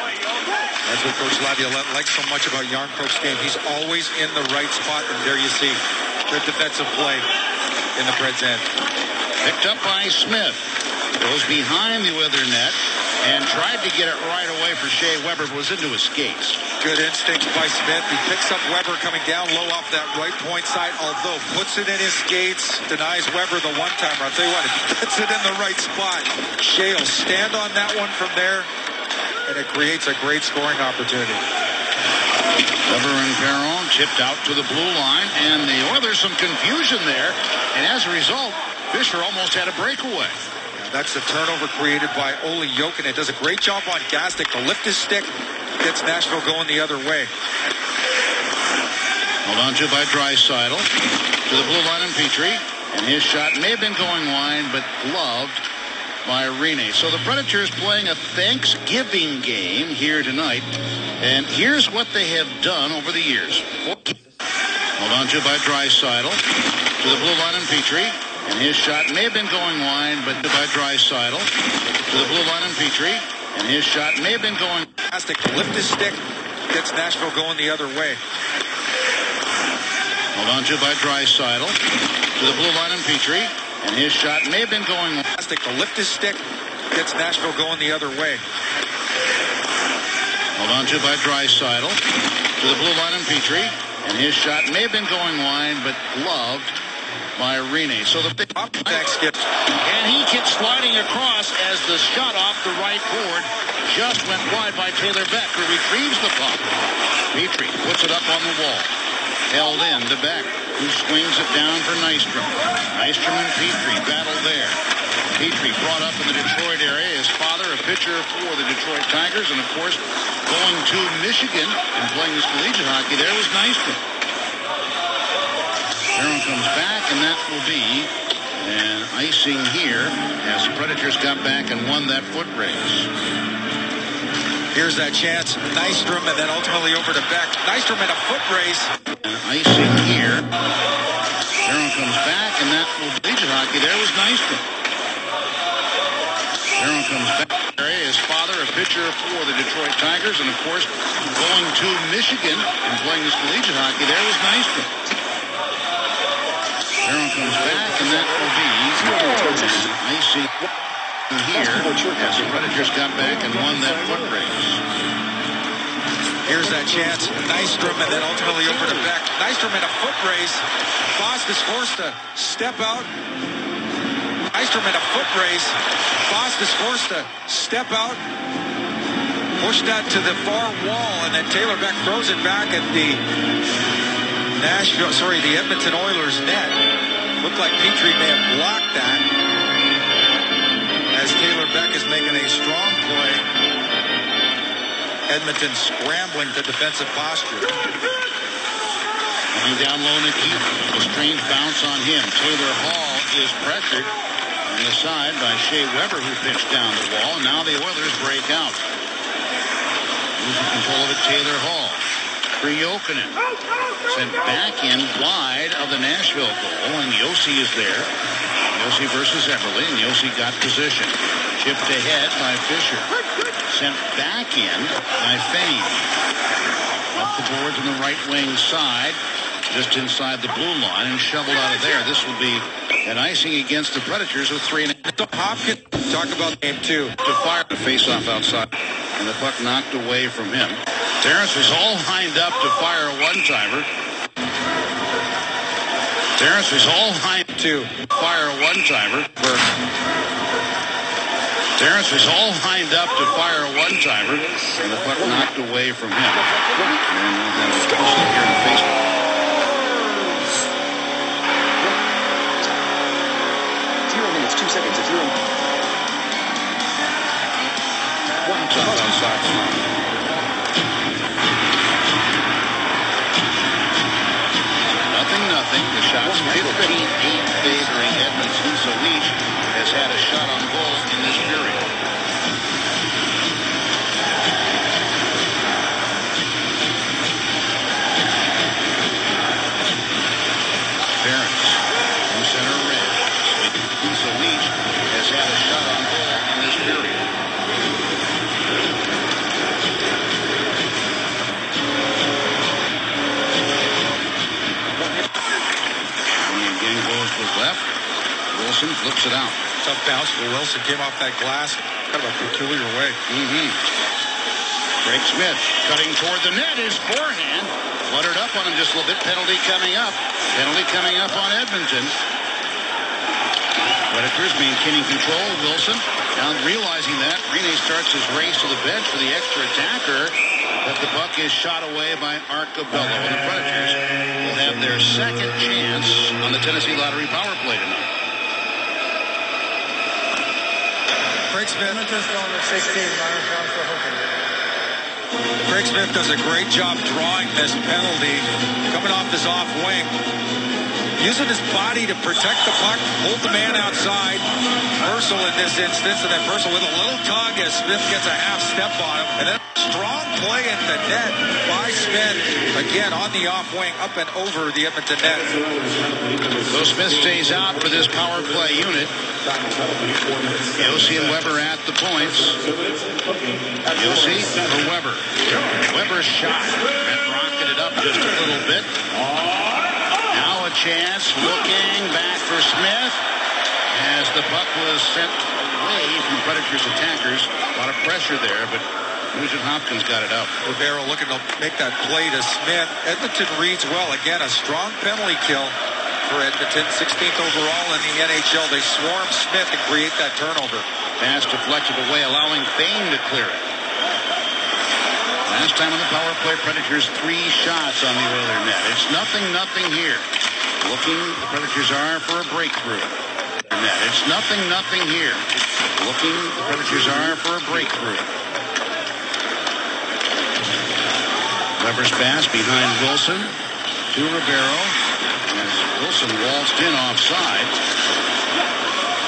That's what Coach Laviolette likes so much about Yarncroke's game. He's always in the right spot, and there you see good defensive play in the Preds' end. Picked up by Smith. Goes behind the other net and tried to get it right away for Shea Weber, but was into his skates. Good instinct by Smith. He picks up Weber coming down low off that right point side, although puts it in his skates, denies Weber the one-timer. I'll tell you what, if he gets it in the right spot, Shea will stand on that one from there, and it creates a great scoring opportunity. Weber and Perron chipped out to the blue line, and the Oilers some confusion there, and as a result, Fisher almost had a breakaway. That's the turnover created by Olli Jokinen. Does a great job on Gastic to lift his stick. Gets Nashville going the other way. Hold on to by Draisaitl. To the blue line and Petrie. And his shot may have been going wide, but gloved by Rene. So the Predators playing a Thanksgiving game here tonight. And here's what they have done over the years. Hold on to by Draisaitl. To the blue line and Petrie. And his shot may have been going wide, but by Draisaitl. To the blue line and Petrie. And his shot may have been going. Fantastic. Lift his stick. Gets Nashville going the other way. Hold on to by Draisaitl. To the blue line and Petrie. And his shot may have been going. Fantastic. To lift his stick. Gets Nashville going the other way. Hold on to by Draisaitl. To the blue line and Petrie. And his shot may have been going wide, but gloved by Rene. So the big Thanksgiving. and he kept sliding across as the shot off the right board just went wide by Taylor Beck, who retrieves the puck. Petrie puts it up on the wall. Held in to Beck, who swings it down for Nystrom. Nystrom and Petrie battle there. Petrie brought up in the Detroit area. His father, a pitcher for the Detroit Tigers, and of course, going to Michigan and playing his collegiate hockey there was Nystrom. Aaron comes back, and that will be an icing here as the Predators got back and won that foot race. Here's that chance. Nystrom, and then ultimately over to Beck. Nystrom in a foot race. An icing here. Aaron comes back, and that will be collegiate hockey there was Nystrom. Aaron comes back. His father, a pitcher for the Detroit Tigers, and of course, going to Michigan and playing his collegiate hockey there was Nystrom. Aaron comes back, and that will be icing here as the Predators got back and won that foot race. Here's that chance. Nystrom, and then ultimately over to Beck. Nystrom in a foot race. Foss is forced to step out. Nystrom in a foot race. Foss is forced to step out. Push that to the far wall, and then Taylor Beck throws it back at the the Edmonton Oilers net. Looked like Petrie may have blocked that as Taylor Beck is making a strong play. Edmonton scrambling to defensive posture. Coming down low, Nikita. A strange bounce on him. Taylor Hall is pressured on the side by Shea Weber, who pitched down the wall. And now the Oilers break out. Losing control of it, Taylor Hall. For Jokinen. Sent back in wide of the Nashville goal, and Yossi is there. Yossi versus Eberle, and Yossi got position. Chipped ahead by Fisher. Sent back in by Fane. Up the boards on the right wing side, just inside the blue line, and shoveled out of there. This will be an icing against the Predators with 3.5. Hopkins, talk about game two. To fire the face-off outside, and the puck knocked away from him. Terrence was all lined up to fire a one-timer. Terrence was all lined to fire a one-timer. Terrence was all lined up to fire a one-timer, and the puck knocked away from him. And we'll have a close-up here in the face. 0 minutes, 2 seconds at 0. Nothing. The shots 15-8 favoring Edmonton, so each has had a shot on goal in this period. Barons from center red. So each has had a shot on goal in this period. Goes to his left. Wilson flips it out. Tough bounce for Wilson. Came off that glass. Kind of a peculiar way. Craig Smith cutting toward the net. His forehand fluttered up on him just a little bit. Penalty coming up. Penalty coming up on Edmonton. Predators maintaining control. Wilson now realizing that. Rene starts his race to the bench for the extra attacker. But the puck is shot away by Arcobello, and the Predators will have their second chance on the Tennessee Lottery power play tonight. Craig Smith. Craig Smith does a great job drawing this penalty, coming off his off wing. using his body to protect the puck, hold the man outside. Purcell in this instance, and then Purcell with a little tug as Smith gets a half step on him. And then a strong play at the net by Smith. Again, on the off wing, up and over the Edmonton net. So Smith stays out for this power play unit. Yossi and Weber at the points. Yossi for Weber. Weber's shot. That rocketed up just a little bit. Now a chance. Looking back for Smith. As the puck was sent away from Predators attackers. A lot of pressure there, but Nugent Hopkins got it out. Ribeiro looking to make that play to Smith. Edmonton reads well. Again, a strong penalty kill for Edmonton. 16th overall in the NHL. They swarm Smith and create that turnover. Pass deflected away, allowing Fame to clear it. Last time on the power play, Predators 3 shots on the Oiler net. It's 0-0 here. Looking, the Predators are for a breakthrough. It's 0-0 here. Looking, the Predators are for a breakthrough. Weber's pass behind Wilson to Ribeiro. As Wilson waltzed in offside.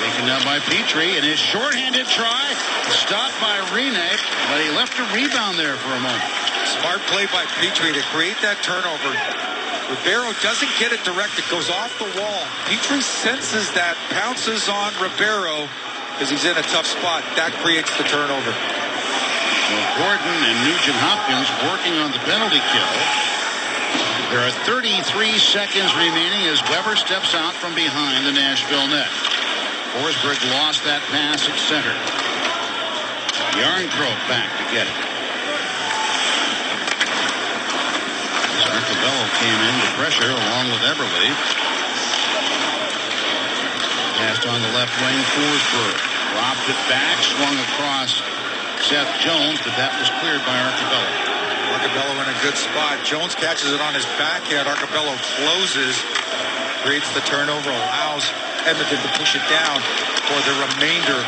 Taken down by Petrie, and his shorthanded try stopped by Rene, but he left a rebound there for a moment. Smart play by Petrie to create that turnover. Ribeiro doesn't get it direct. It goes off the wall. Petrie senses that, pounces on Ribeiro because he's in a tough spot. That creates the turnover. Well, Gordon and Nugent Hopkins working on the penalty kill. There are 33 seconds remaining as Weber steps out from behind the Nashville net. Forsberg lost that pass at center. Yarncroke back to get it. Arcabello came in to pressure along with Eberle. Passed on the left wing, Forsberg. Dropped it back, swung across Seth Jones, but that was cleared by Arcabello. Arcabello in a good spot. Jones catches it on his backhand. Arcabello closes, creates the turnover, allows Edmonton to push it down for the remainder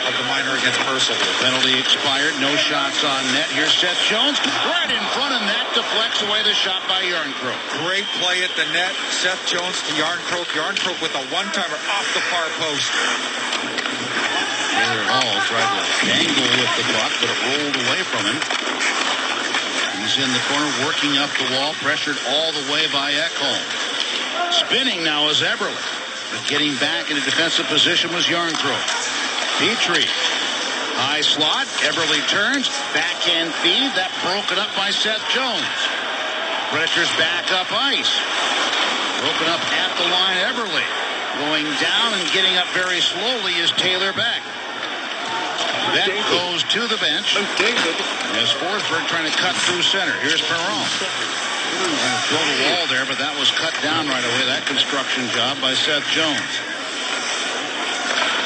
of the minor against Purcell. Penalty expired. No shots on net. Here's Seth Jones right in front, and that deflects away the shot by Yarncroke. Great play at the net. Seth Jones to Yarncroke. Yarncroke with a one-timer off the far post. Taylor Hall tried to dangle with the puck, but it rolled away from him. He's in the corner, working up the wall, pressured all the way by Ekholm. Spinning now is Eberle, but getting back in a defensive position was Yarncroke. Petrie, high slot, Eberle turns, backhand feed, that broken up by Seth Jones. Predators back up ice. Broken up at the line, Eberle. Going down and getting up very slowly is Taylor Beck. Beck goes to the bench. As Forsberg trying to cut through center. Here's Perron. Trying to throw the wall there, but that was cut down right away. That construction job by Seth Jones.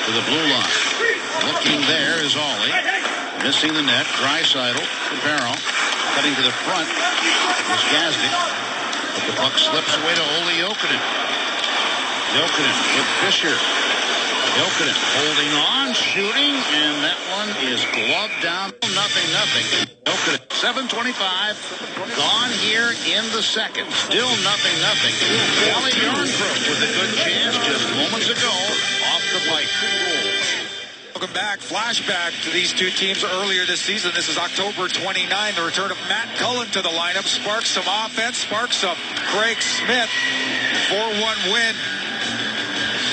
To the blue line. Looking there is Ollie. Missing the net. Draisaitl to Perron. Cutting to the front was Gazdic. But the puck slips away to Olli Jokinen. Jokinen with Fisher. Jokinen holding on, shooting, and that one is gloved down. 0-0. Jokinen, 7:25 gone here in the second. Still 0-0. Wally Yarncroke with a good chance just moments ago off the pipe. Welcome back. Flashback to these two teams earlier this season. This is October 29. The return of Matt Cullen to the lineup sparks some offense, sparks up Craig Smith. 4-1 win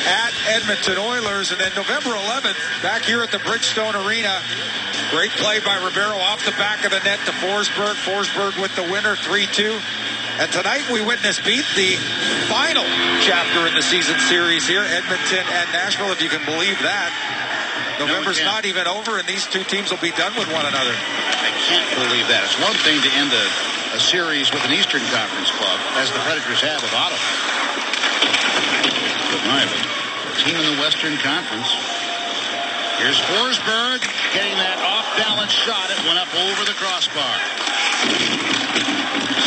at Edmonton Oilers. And then November 11th, back here at the Bridgestone Arena, great play by Ribeiro off the back of the net to Forsberg. Forsberg with the winner, 3-2. And tonight we witness the final chapter in the season series here, Edmonton and Nashville, if you can believe that. November's not even over, and these two teams will be done with one another. I can't believe that. It's one thing to end a series with an Eastern Conference club, as the Predators have with Ottawa. But my, a team in the Western Conference. Here's Forsberg getting that off-balance shot. It went up over the crossbar.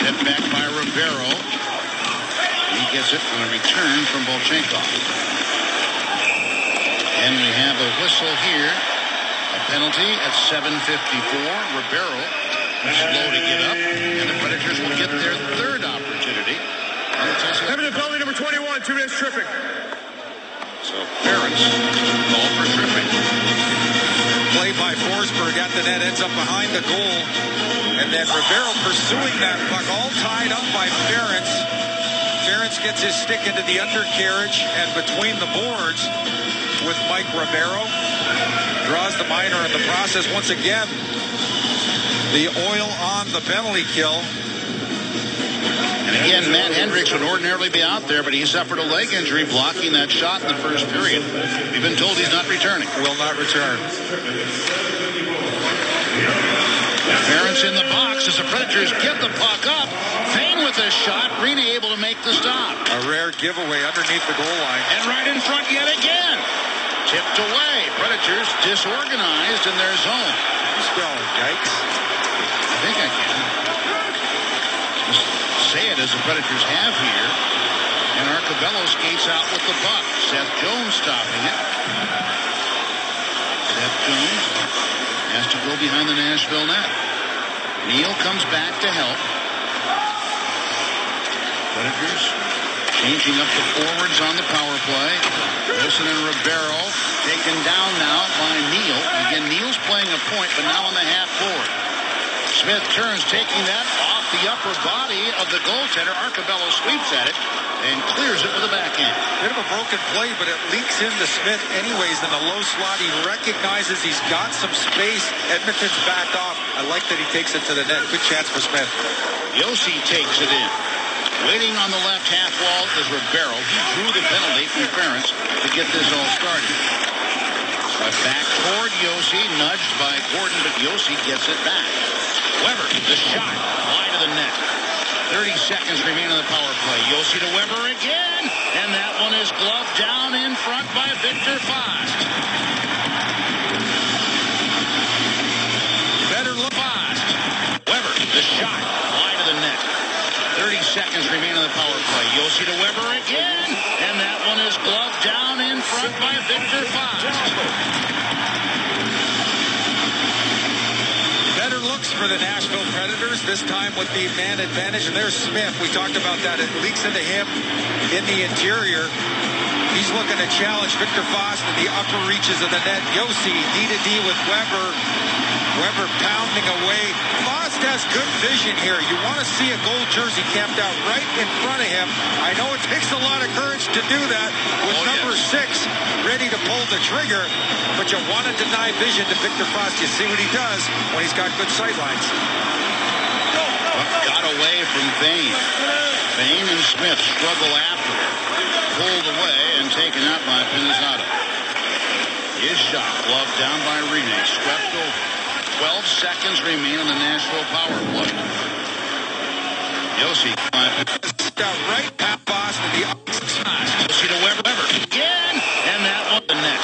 Set back by Ribeiro. He gets it on a return from Bolchenkov. And we have a whistle here. A penalty at 7:54. Ribeiro is slow to get up. And the Predators will get their third opportunity. Edmonton penalty number 21. on 2 minutes tripping. So Ferentz called for tripping. Play by Forsberg at the net, ends up behind the goal. And then Ribeiro pursuing that puck, all tied up by Ferentz. Ferentz gets his stick into the undercarriage and between the boards with Mike Ribeiro. Draws the minor in the process. Once again, the oil on the penalty kill. And again, Matt Hendricks would ordinarily be out there, but he suffered a leg injury blocking that shot in the first period. We've been told he's not returning. Will not return. Ferentz in the box as the Predators get the puck up. Fane with a shot. Rene able to make the stop. A rare giveaway underneath the goal line. And right in front yet again. Tipped away. Predators disorganized in their zone. Spell, yikes. I think I can. Just say it as the Predators have here. And Arcobello skates out with the puck. Seth Jones stopping it. Seth Jones has to go behind the Nashville net. Neal comes back to help. Predators changing up the forwards on the power play. Wilson and Ribeiro taken down now by Neal. Again, Neal's playing a point, but now on the half board. Smith turns, taking that off the upper body of the goaltender. Arcobello sweeps at it and clears it with a backhand. Bit of a broken play, but it leaks into Smith anyways in the low slot. He recognizes he's got some space. Edmonton's backed off. I like that he takes it to the net. Good chance for Smith. Yossi takes it in. Waiting on the left half wall is Ribeiro. He drew the penalty from Ferentz to get this all started. But back toward Yossi, nudged by Gordon, but Yossi gets it back. Weber, the shot, wide of the net. 30 seconds remain on the power play. Yossi to Weber again, and that one is gloved down in front by Victor Fost. Better look Fost. Weber, the shot, wide of the net. 30 seconds remain on the power play. Yossi to Weber again, and that one is gloved down in front by Victor Fost. Better looks for the Nashville Predators, this time with the man advantage. And there's Smith. We talked about that. It leaks into him in the interior. He's looking to challenge Victor Fost in the upper reaches of the net. Yossi, D-to-D with Weber. Weber pounding away. Fost has good vision here. You want to see a gold jersey camped out right in front of him. I know it takes a lot of courage to do that with number 6 ready to pull the trigger, but you want to deny vision to Victor Fost. You see what he does when he's got good sight lines. Got away from Fane. Fane and Smith struggle after it. Pulled away and taken out by Pinizzato. His shot gloved down by Rene. Swept over. 12 seconds remain on the Nashville power play. Yossi Out right past Boston. The Yossi to Weber. Again, and that one the net.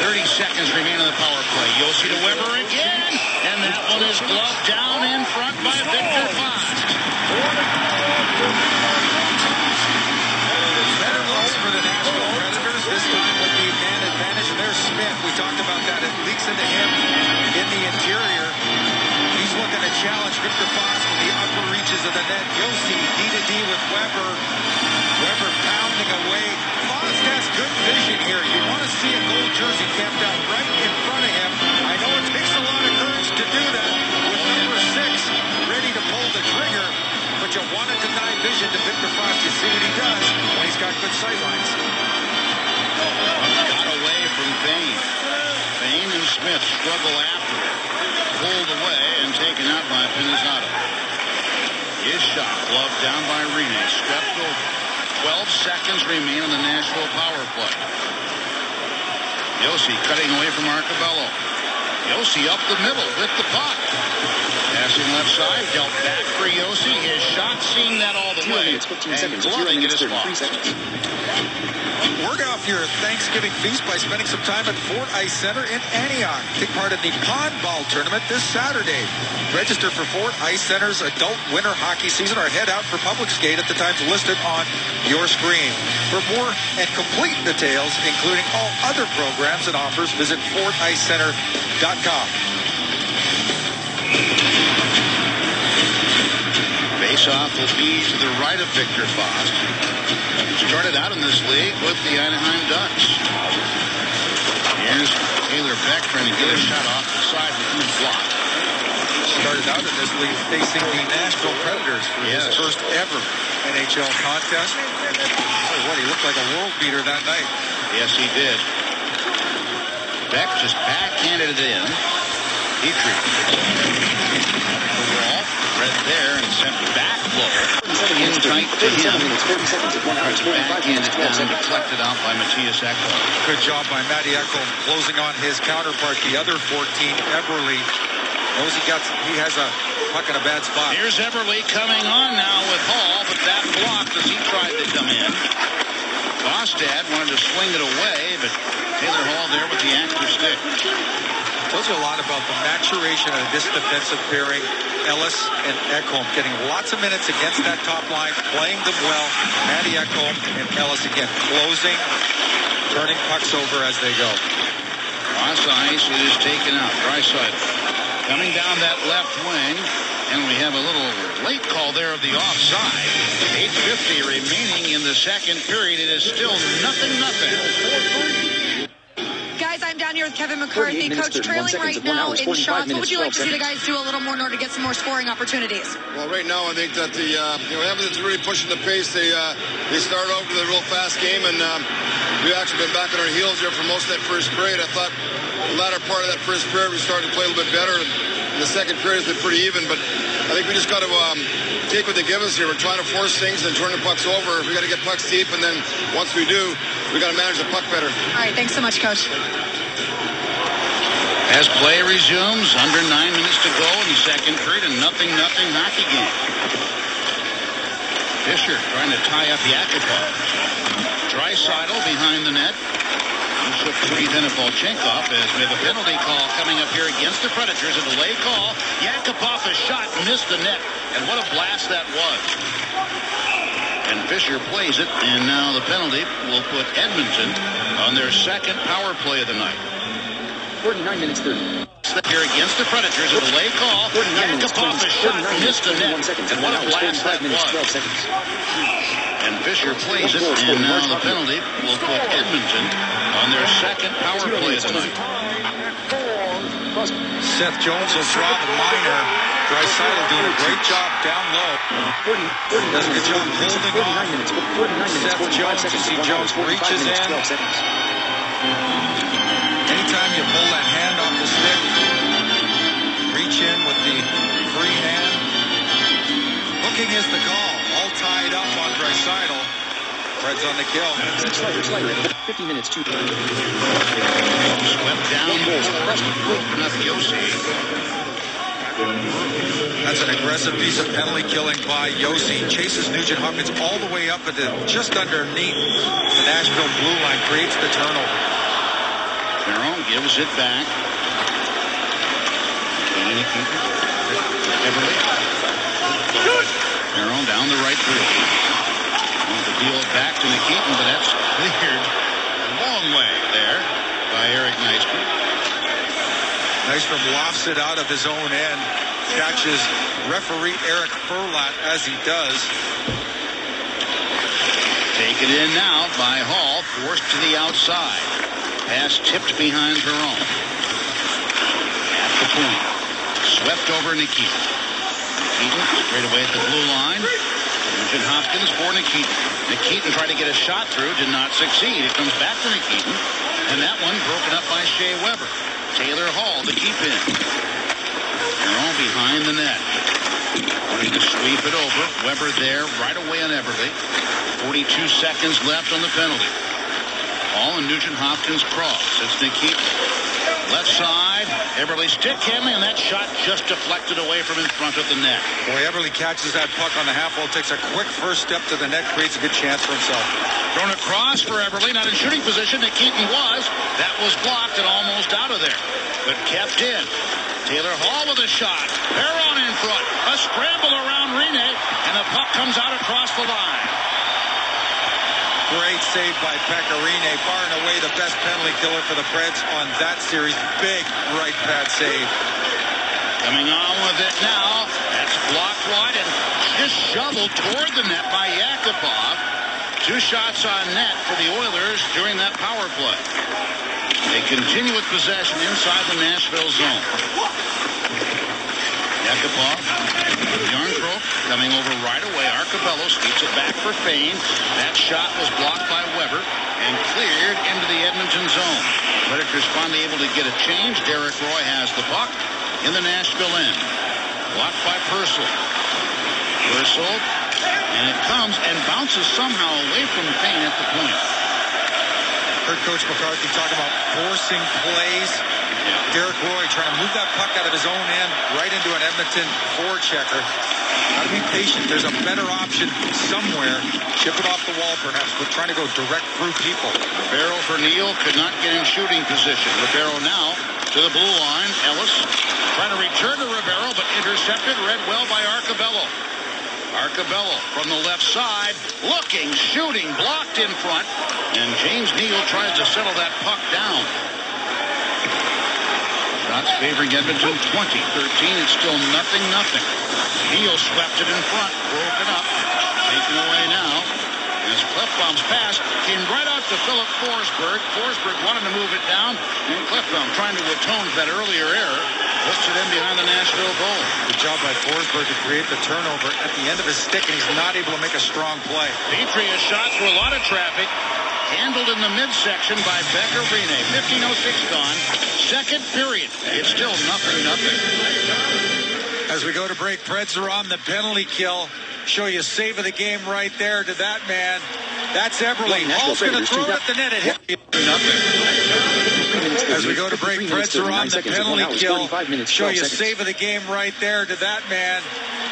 30 seconds remain on the power play. Yossi to Weber again, and that one is gloved down in front by Victor Fost. better looks for the Nashville Predators, this time with the man advantage. And there's Smith. We talked about that. It leaks into him in the interior. He's looking to challenge Victor Fost in the upper reaches of the net. Yossi, D-to-D with Weber. Weber pounding away. Fost has good vision here. You want to see a gold jersey camped out right in front of him. I know it takes a lot of courage to do that with number 6 ready to pull the trigger, but you want to deny vision to Victor Fost. You see what he does when he's got good sight lines. Got away from Fane. Fane and Smith struggle after it. Pulled away and taken out by Pinizzato. His shot gloved down by Rene. Swept over. 12 seconds remain on the Nashville power play. Yossi cutting away from Arcobello. Yossi up the middle with the puck. Passing left side, dealt back for Yossi. His shot, seeing that all the 0 way. minutes, 15 And seconds. 0 gloving it minutes, is 33 lost. seconds. Word off your Thanksgiving feast by spending some time at Fort Ice Center in Antioch. Take part in the Pond Ball Tournament this Saturday. Register for Fort Ice Center's adult winter hockey season or head out for public skate at the times listed on your screen. For more and complete details, including all other programs and offers, visit FortIceCenter.com. Faceoff will be to the right of Victor Foss. Started out in this league with the Anaheim Ducks. Here's Taylor Beck trying to get a shot off the side with his block. Started out in this league facing the Nashville Predators for his first ever NHL contest. Boy, what, he looked like a world beater that night. Yes, he did. Beck just backhanded it in. Petrie. The wall, right there, and sent back low. In tight to him. Backhand it down, deflected out by Matthias Ekholm. Good job by Matty Ekholm closing on his counterpart, the other 14, Eberle. Knows he has a puck in a bad spot. Here's Eberle coming on now with Hall, but that blocked as he tried to come in. Bostad wanted to swing it away, but Taylor Hall there with the active stick. Tells you a lot about the maturation of this defensive pairing. Ellis and Ekholm getting lots of minutes against that top line, playing them well. Matty Ekholm and Ellis again closing, turning pucks over as they go. Cross ice, it is taken out. Draisaitl coming down that left wing, and we have a little late call there of the offside. 8:50 remaining in the second period. It is still 0-0. Guys, I'm down here with Kevin McCarthy. Coach, trailing right now in shots. What would you like to see the guys do a little more in order to get some more scoring opportunities? Well, right now I think that the Edmonton's really pushing the pace. They started off with a real fast game, and we've actually been back on our heels here for most of that first period. I thought the latter part of that first period we started to play a little bit better. The second period has been pretty even, but I think we just got to take what they give us here. We're trying to force things and turn the pucks over. We got to get pucks deep, and then once we do, we got to manage the puck better. All right, thanks so much, Coach. As play resumes, under 9 minutes to go in the second period, a 0-0 hockey game. Fisher trying to tie up Yakupov. Draisaitl behind the net. He shook free then of Volchenkov as we have a penalty call coming up here against the Predators. A delay call. Yakupov, a shot, missed the net. And what a blast that was. And Fisher plays it, and now the penalty will put Edmonton on their second power play of the night. 49 minutes 30. Here against the Predators, a delay call. Yakupov, a shot, missed the net. And what a blast that was. And Fisher plays it, and now the penalty will put Edmonton on their second power play of the night. Seth Jones will draw the minor. Draisaitl doing a great job down low. Does a good job holding on. Seth Jones, you see Jones reaches in. Anytime you pull that hand off the stick, reach in with the free hand. Hooking is the call. All tied up on Draisaitl. Preds on the kill. Slider. 50 minutes, 2 Swept down enough Yossi. That's an aggressive piece of penalty killing by Yossi. Chases Nugent Hopkins all the way up into just underneath the Nashville blue line. Creates the turnover. Perron gives it back. Eberle. Perron down the right blue. Want to deal it back to Nikitin, but that's cleared a long way there by Eric Nystrom. Nystrom lofts it out of his own end. Catches referee Eric Furlat as he does. Taken in now by Hall, forced to the outside. Pass tipped behind Perron. At the point. Swept over Nikitin. Nikitin straight away at the blue line. Nugent Hopkins for Nikitin. Nikitin tried to get a shot through, did not succeed. It comes back to Nikitin. And that one broken up by Shea Weber. Taylor Hall to keep in. Perron behind the net. Wanting to sweep it over. Weber there right away on Eberle. 42 seconds left on the penalty. Hall and Nugent Hopkins cross. It's Nikitin. Left side. Eberle stick handling, and that shot just deflected away from in front of the net. Boy, Eberle catches that puck on the half wall, takes a quick first step to the net, creates a good chance for himself. Thrown across for Eberle, not in shooting position. Nikitin was. That was blocked and almost out of there, but kept in. Taylor Hall with a shot. Perron in front. A scramble around Rene, and the puck comes out across the line. Great save by Pekka Rinne, far and away the best penalty killer for the Preds on that series. Big right pad save. Coming on with it now. That's blocked wide, and just shoveled toward the net by Yakupov. 2 shots on net for the Oilers during that power play. They continue with possession inside the Nashville zone. Yakupov, Yarncroke coming over right away. Arcobello sweeps it back for Fane. That shot was blocked by Weber and cleared into the Edmonton zone. Predators finally able to get a change. Derek Roy has the puck in the Nashville end. Blocked by Purcell. And it comes and bounces somehow away from Fane at the point. Heard Coach McCarthy talk about forcing plays. Derek Roy trying to move that puck out of his own end right into an Edmonton forechecker. Got to be patient. There's a better option somewhere. Chip it off the wall perhaps, but trying to go direct through people. Ribeiro for Neal could not get in shooting position. Ribeiro now to the blue line. Ellis trying to return to Ribeiro, but intercepted. Read well by Arcobello. Arcobello from the left side, looking, shooting, blocked in front, and James Neal tries to settle that puck down. Shots favoring Edmonton 20-13. It's still 0-0. Neal swept it in front, broken up, taken away now. As Klefbom's pass came right out to Philip Forsberg. Forsberg wanted to move it down, and Klefbom trying to atone for that earlier error. Puts it in behind the Nashville goal. Good job by Forsberg to create the turnover at the end of his stick, and he's not able to make a strong play. Petrie has shot through a lot of traffic. Handled in the midsection by Becker Rene. 15:06 gone. Second period. It's still 0-0. As we go to break, Preds are on the penalty kill. Show you save of the game right there to that man. That's Eberle. Hall's going to throw it at the net. It hit nothing. As we go to break, Preds are on the penalty kill. Show you save of the game right there to that man.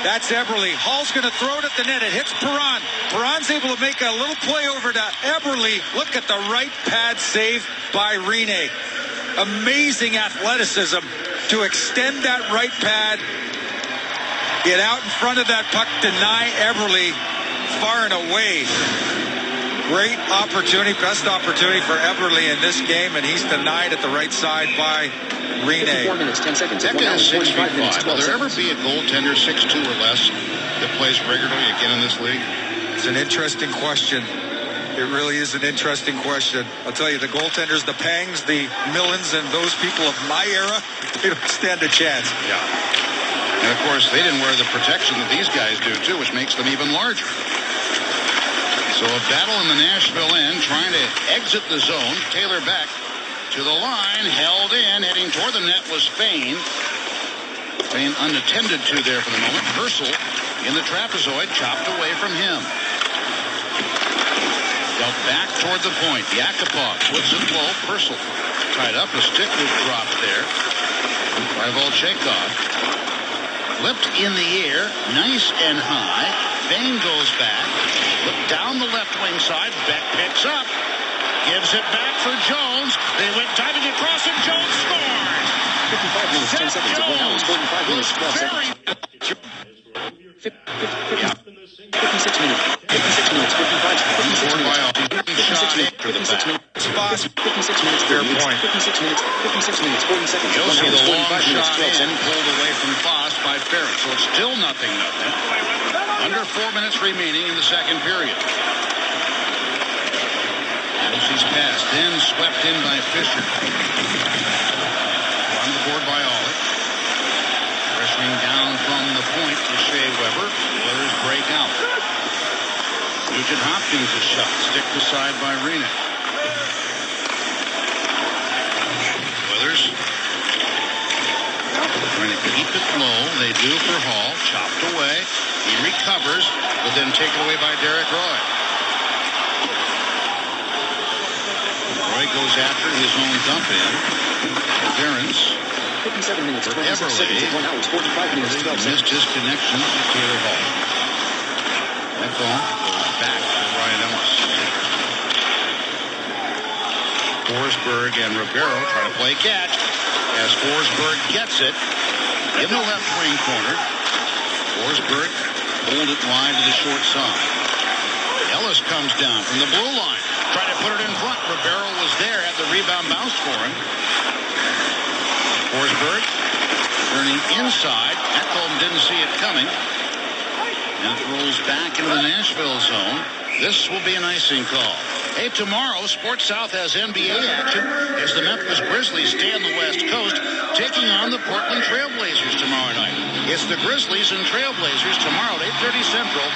That's Eberle. Hall's going to throw it at the net. It hits Perron. Perron's able to make a little play over to Eberle. Look at the right pad save by Rene. Amazing athleticism to extend that right pad. Get out in front of that puck, deny Eberle far and away. Great opportunity, best opportunity for Eberle in this game, and he's denied at the right side by Rene. 4 minutes, 10 seconds. Becca is 6'5". Will there ever be a goaltender 6'2" or less that plays regularly again in this league? It's an interesting question. It really is an interesting question. I'll tell you, the goaltenders, the Pangs, the Millens, and those people of my era, they don't stand a chance. Yeah. And, of course, they didn't wear the protection that these guys do, too, which makes them even larger. So a battle in the Nashville end, trying to exit the zone. Taylor back to the line, held in, heading toward the net was Fane. Fane unattended to there for the moment. Purcell in the trapezoid, chopped away from him. Dealt back toward the point. Yakupov puts it low. Purcell tied up. A stick was dropped there by Volchenkov. Flipped in the air, nice and high. Fane goes back. Down the left wing side. Beck picks up. Gives it back for Jones. They went diving across and Jones scores. 55 minutes, 10 seconds. 1 hour, 45 minutes, 12 seconds. 56 minutes. 56 minutes. 55. 56 minutes. 56 minutes. 56 minutes. Fair point. 56 minutes. 56 minutes. 40 seconds. You'll see the long shot in, pulled away from Foss by Ferret. So it's still 0-0. Under 4 minutes remaining in the second period. Elsie's pass, then swept in by Fisher. On the board by Ollie. Pressuring down from the point to Shea Weber. Oilers break out. Nugent Hopkins' is shot, sticked aside by Rene. Oilers trying to keep it low. They do for Hall. Chopped away. He recovers, but then taken away by Derek Roy. Roy goes after his own dump in. Ferentz. 57 minutes, 26 seconds, 1 hour, 45 minutes, 12 seconds. Missed his connection to Taylor Hall. That ball goes back to Ryan Ellis. Forsberg and Ribeiro try to play catch. As Forsberg gets it in the left wing corner. Forsberg pulled it wide to the short side. Ellis comes down from the blue line. Trying to put it in front. Ribeiro was there, had the rebound bounce for him. Forsberg turning inside. Ekholm didn't see it coming. And it rolls back into the Nashville zone. This will be an icing call. Hey, tomorrow, Sports South has NBA action as the Memphis Grizzlies stay on the West Coast, taking on the Portland Trailblazers tomorrow night. It's the Grizzlies and Trailblazers tomorrow at 8:30 Central,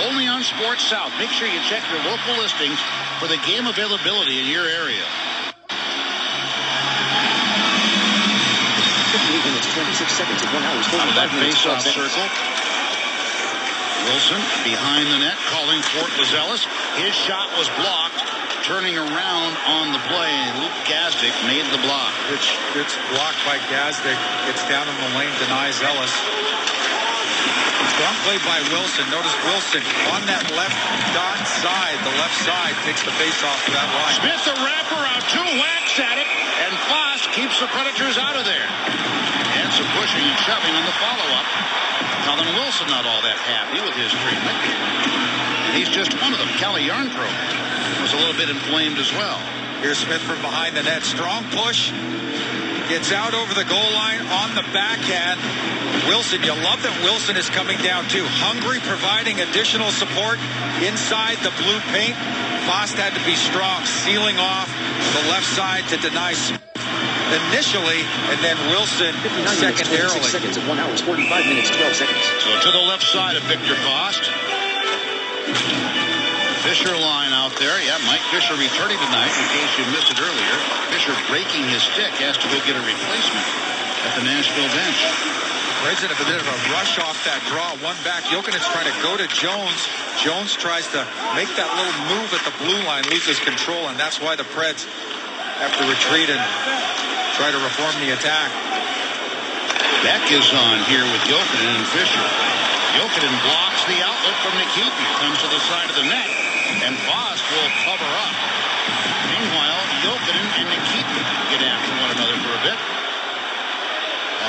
only on Sports South. Make sure you check your local listings for the game availability in your area. 58 minutes, 26 seconds, and 1 hour, 45 Out of that minutes, 12 face-off seconds. circle. Wilson behind the net, calling Fort Lazellis. His shot was blocked. Turning around on the play, Luke Gazdic made the block. It's blocked by Gazdic. It's down in the lane, denies Ellis. Strong play by Wilson. Notice Wilson on that left dot side. The left side takes the face off of that line. Smith the wraparound, 2 whacks at it, and Foss keeps the Predators out of there. And some pushing and shoving on the follow-up. Colin Wilson not all that happy with his treatment. He's just one of them. Calle Yarncroke was a little bit inflamed as well. Here's Smith from behind the net. Strong push. Gets out over the goal line on the backhand. Wilson, you love that Wilson is coming down too. Hungry, providing additional support inside the blue paint. Foss had to be strong, sealing off the left side to deny Smith initially, and then Wilson 59 minutes, 26 secondarily. seconds, and 1 hour, 45 minutes, 12 seconds. So to the left side of Victor Foss. Fisher line out there. Yeah, Mike Fisher returning tonight, in case you missed it earlier. Fisher breaking his stick, has to go get a replacement at the Nashville bench. Reds in a bit of a rush off that draw. One back. Jokinen's trying to go to Jones. Jones tries to make that little move at the blue line, loses control, and that's why the Preds have to retreat and try to reform the attack. Beck is on here with Jokinen and Fisher. Jokinen blocks the outlet from Nikitin. Comes to the side of the net, and Foss will cover up. Meanwhile, Jokinen and Nikitin get after one another for a bit.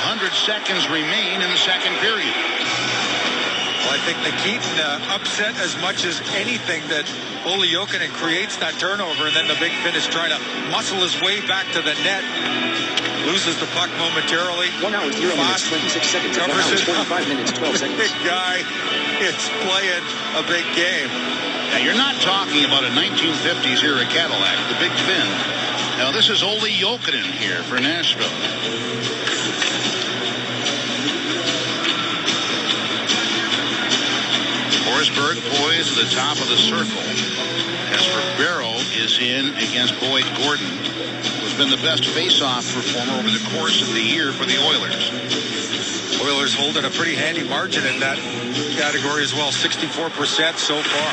100 seconds remain in the second period. Well, I think Nikitin upset as much as anything that Olli Jokinen creates that turnover, and then the big finish trying to muscle his way back to the net. Loses the puck momentarily. 1 hour, 0 minutes, 26 seconds, and 1 hour, 45 minutes, 12 seconds. Big guy. It's playing a big game. Now, you're not talking about a 1950s era Cadillac, the Big Fin. Now, this is Olli Jokinen here for Nashville. Forsberg poised at the top of the circle as Ribeiro is in against Boyd Gordon, who's been the best face-off performer over the course of the year for the Oilers. Oilers holding a pretty handy margin in that category as well, 64% so far.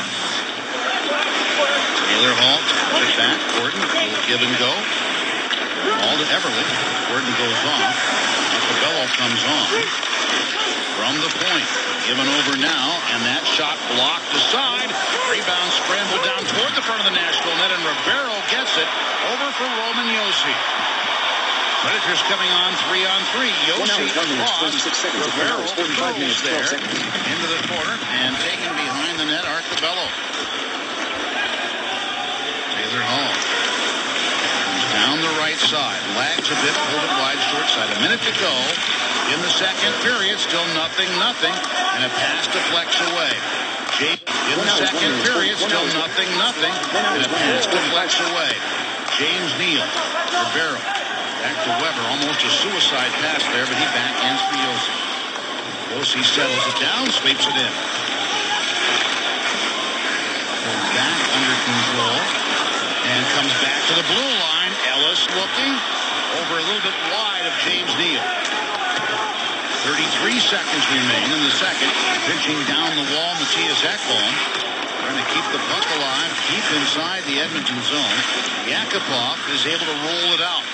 Taylor Hall took it back. Gordon will give and go. All to Everly. Gordon goes off. Cabello comes on from the point. Given over now, and that shot blocked aside. Rebound scrambled down toward the front of the Nashville net, and Ribeiro gets it over for Roman Josi. Predators coming on 3-on-3. Josi across. Ribeiro goes there into the corner and taken behind the net. Arcabello. Taylor Hall comes down the right side, lags a bit, pulled it wide, short side. A minute to go in the second period. Still 0-0, and a pass deflects away. In the second period, still 0-0, and a pass deflects away. James Neal, Ribeiro, back to Weber, almost a suicide pass there, but he backhands for Josi. Josi settles it down, sweeps it in. Goes back under control, and comes back to the blue line. Ellis looking over a little bit wide of James Neal. 33 seconds remain in the second. Pitching down the wall, Matthias Ekholm, trying to keep the puck alive, deep inside the Edmonton zone. Yakupov is able to roll it out.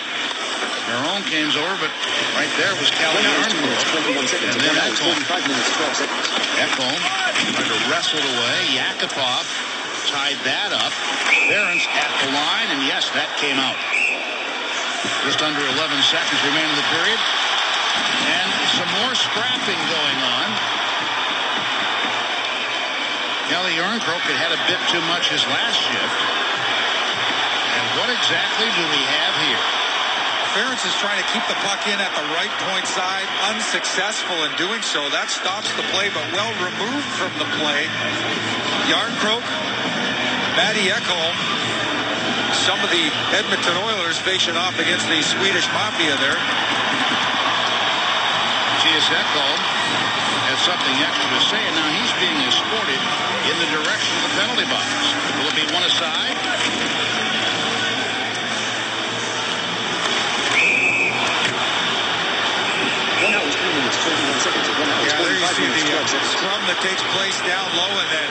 Caron came over, but right there was Calle Yarncroke. And then Ekholm. Ekholm tried to wrestle it away. Yakupov tied that up. Barons at the line, and yes, that came out. Just under 11 seconds remain in the period. And some more scrapping going on. Calle Yarncroke had a bit too much his last shift. And what exactly do we have here? interference is trying to keep the puck in at the right point side. Unsuccessful in doing so. That stops the play, but well removed from the play. Järnkrok, Matty Ekholm, some of the Edmonton Oilers facing off against the Swedish Mafia there. Mattias Ekholm has something extra to say, and now he's being escorted in the direction of the penalty box. Will it be one aside? 1 hour, 3 minutes, 21 seconds. 1 hour, Yeah, there you 45 see minutes, 12 the seconds. scrum that takes place down low, and then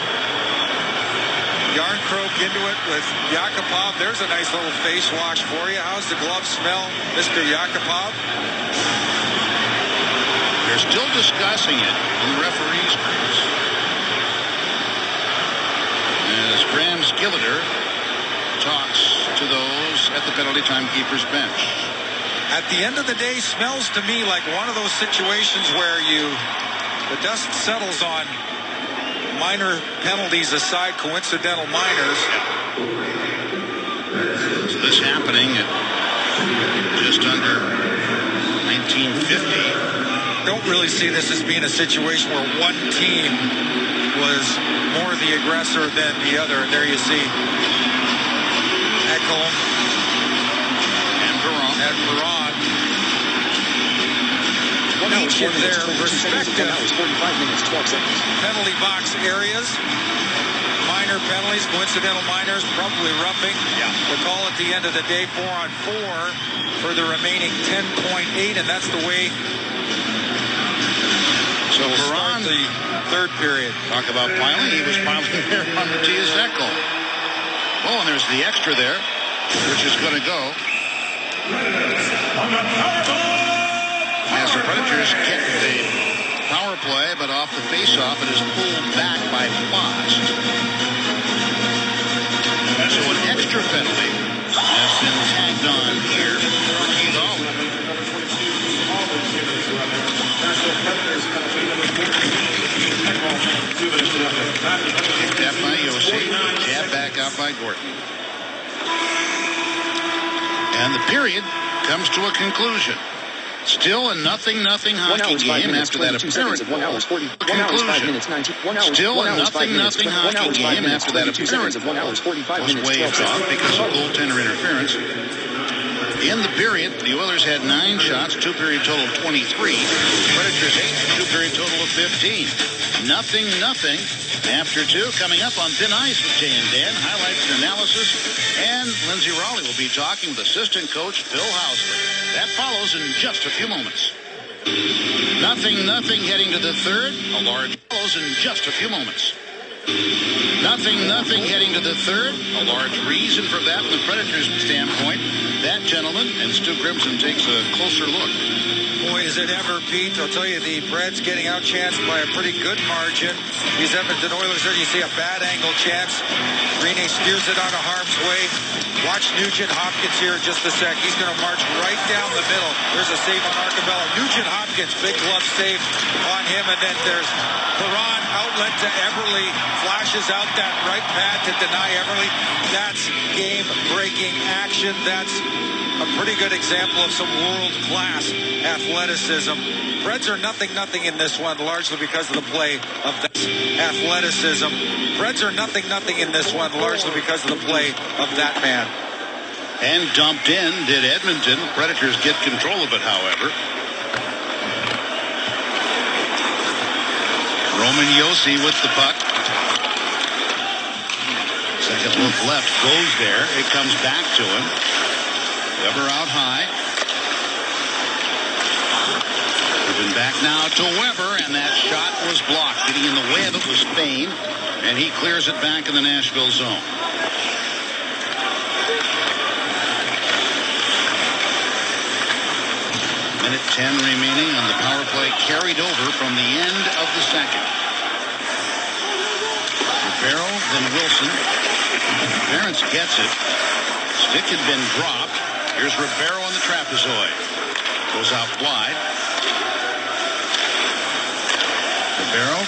Järnkrok into it with Yakupov. There's a nice little face wash for you. How's the glove smell, Mr. Yakupov? They're still discussing it in the referee's crease. As Graham Skilliter talks to those at the penalty timekeeper's bench. At the end of the day, smells to me like one of those situations where the dust settles on minor penalties aside, coincidental minors. So this happening at just under 1950. Don't really see this as being a situation where one team was more the aggressor than the other. There you see Ekholm And Perron. Each 1 hour, 4 of minutes, their 22 seconds. 1 respective hour, 45 minutes, 12 seconds. penalty box areas. Minor penalties, coincidental minors, probably roughing. Yeah. The call at the end of the day, 4-on-4 for the remaining 10.8, and that's the way so we'll start Perron, the third period. talk about piling. He was piling there on Mattias Ekholm. Oh, and there's the extra there, which is going to go. As the Predators get the power play, but off the faceoff, it is pulled back by Fost. So an extra penalty has been tagged on here for Keith Allen. Kicked out by Yossi, jabbed back out by Gordon. And the period comes to a conclusion. Still a 0-0 hockey game after that apparent 1 hour, 40, 1 hour, 5 minutes, 19. 1 hour, Still 1 a hour, 5 minutes, 0-0 1 hour, hockey 5 game minutes, after that 22 seconds of 1 hour, 45 was minutes, 12 waved seconds. off because of goaltender interference. In the period, the Oilers had 9 shots, 2-period total of 23. Predators 8, 2-period total of 15. 0-0 after 2. Coming up on Thin Ice with Jay and Dan. Highlights and analysis. And Lindsay Raleigh will be talking with assistant coach Phil Housley. That follows in just a few moments. 0-0 heading to the third. A large follows in just a few moments. 0-0 heading to the third. A large reason for that from the Predators' standpoint. That gentleman, and Stu Grimson takes a closer look. Boy, is it ever, Pete. I'll tell you, the Preds getting outchanced by a pretty good margin. These Edmonton Oilers, there you see a bad angle chance. Rene steers it out of harm's way. Watch Nugent Hopkins here in just a sec. He's going to march right down the middle. There's a save on Arcabella. Nugent Hopkins, big glove save on him. And then there's Perron, outlet to Everly. Flashes out that right pad to deny Everly. That's game-breaking action. That's a pretty good example of some world-class athleticism. Preds are 0-0 in this one, largely because of the play of that athleticism. Preds are 0-0 in this one, largely because of the play of that man. And dumped in did Edmonton. Predators get control of it, however. Roman Josi with the puck. Second look left goes there. It comes back to him. Weber out high. Moving back now to Weber, and that shot was blocked. Getting in the way of it was Fane, and he clears it back in the Nashville zone. Minute 10 remaining on the power play, carried over from the end of the second. Ribeiro, then Wilson. Ference gets it. Stick had been dropped. Here's Ribeiro on the trapezoid. Goes out wide. Ribeiro.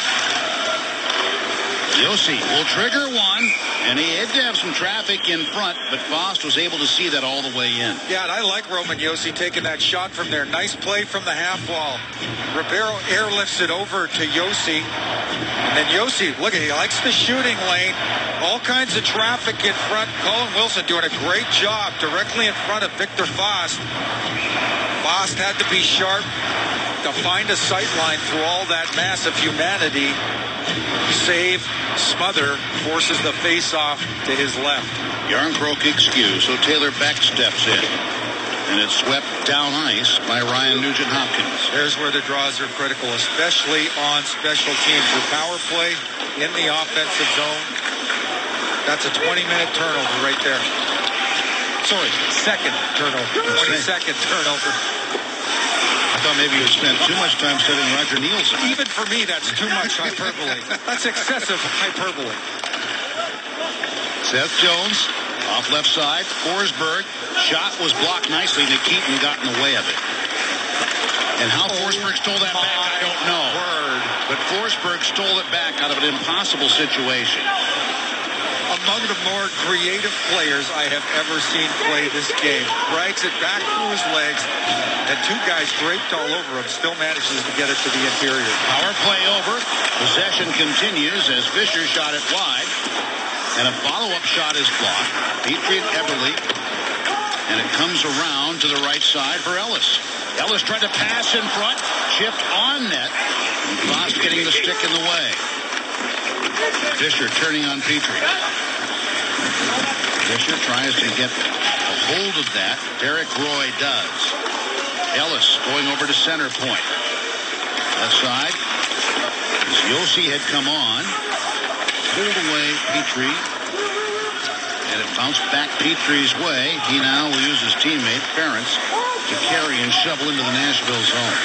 Yossi will trigger one, and he had to have some traffic in front, but Fost was able to see that all the way in. Yeah, and I like Roman Yossi taking that shot from there. Nice play from the half wall. Ribeiro airlifts it over to Yossi. And then Yossi, look at, he likes the shooting lane. All kinds of traffic in front. Colin Wilson doing a great job directly in front of Victor Fost. Fost had to be sharp to find a sight line through all that mass of humanity. Save, smother, forces the face-off to his left. Yarncroke excused, so Taylor Beck steps in. And it's swept down ice by Ryan Nugent-Hopkins. There's where the draws are critical, especially on special teams. Your power play in the offensive zone, that's a 20-minute turnover right there. Sorry, second turnover, 20-second turnover. I thought maybe you would spend too much time studying Roger Nielsen. Even for me, that's too much hyperbole. That's excessive hyperbole. Seth Jones off left side. Forsberg. Shot was blocked nicely. Nikitin got in the way of it. And how Forsberg stole that back, I don't know. But Forsberg stole it back out of an impossible situation. Among the more creative players I have ever seen play this game. Drags it back through his legs, and two guys draped all over him, still manages to get it to the interior. Power play over. Possession continues as Fisher shot it wide. And a follow-up shot is blocked. Petrie and Eberle. And it comes around to the right side for Ellis. Ellis tried to pass in front, chipped on net, and Fost getting the stick in the way. Fisher turning on Petrie. Fisher tries to get a hold of that. Derek Roy does. Ellis going over to center point. Left side. As Yossi had come on. Pulled away Petrie. And it bounced back Petrie's way. He now will use his teammate, Ferentz, to carry and shovel into the Nashville zone.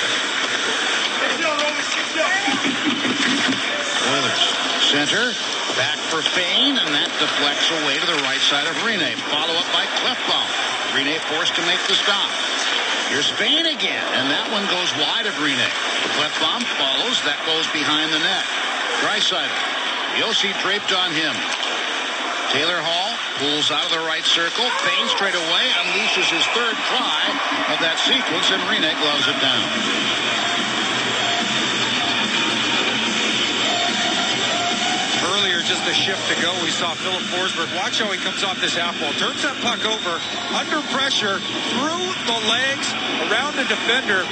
Oilers center. Back for Fane, and that deflects away to the right side of Rene. Follow-up by Klefbom. Rene forced to make the stop. Here's Fane again, and that one goes wide of Rene. Klefbom follows. That goes behind the net. Draisaitl. Yossi draped on him. Taylor Hall pulls out of the right circle. Fane straight away unleashes his third try of that sequence, and Rene gloves it down. Earlier, just a shift to go, we saw Philip Forsberg. Watch how he comes off this half wall. Turns that puck over, under pressure, through the legs, around the defender.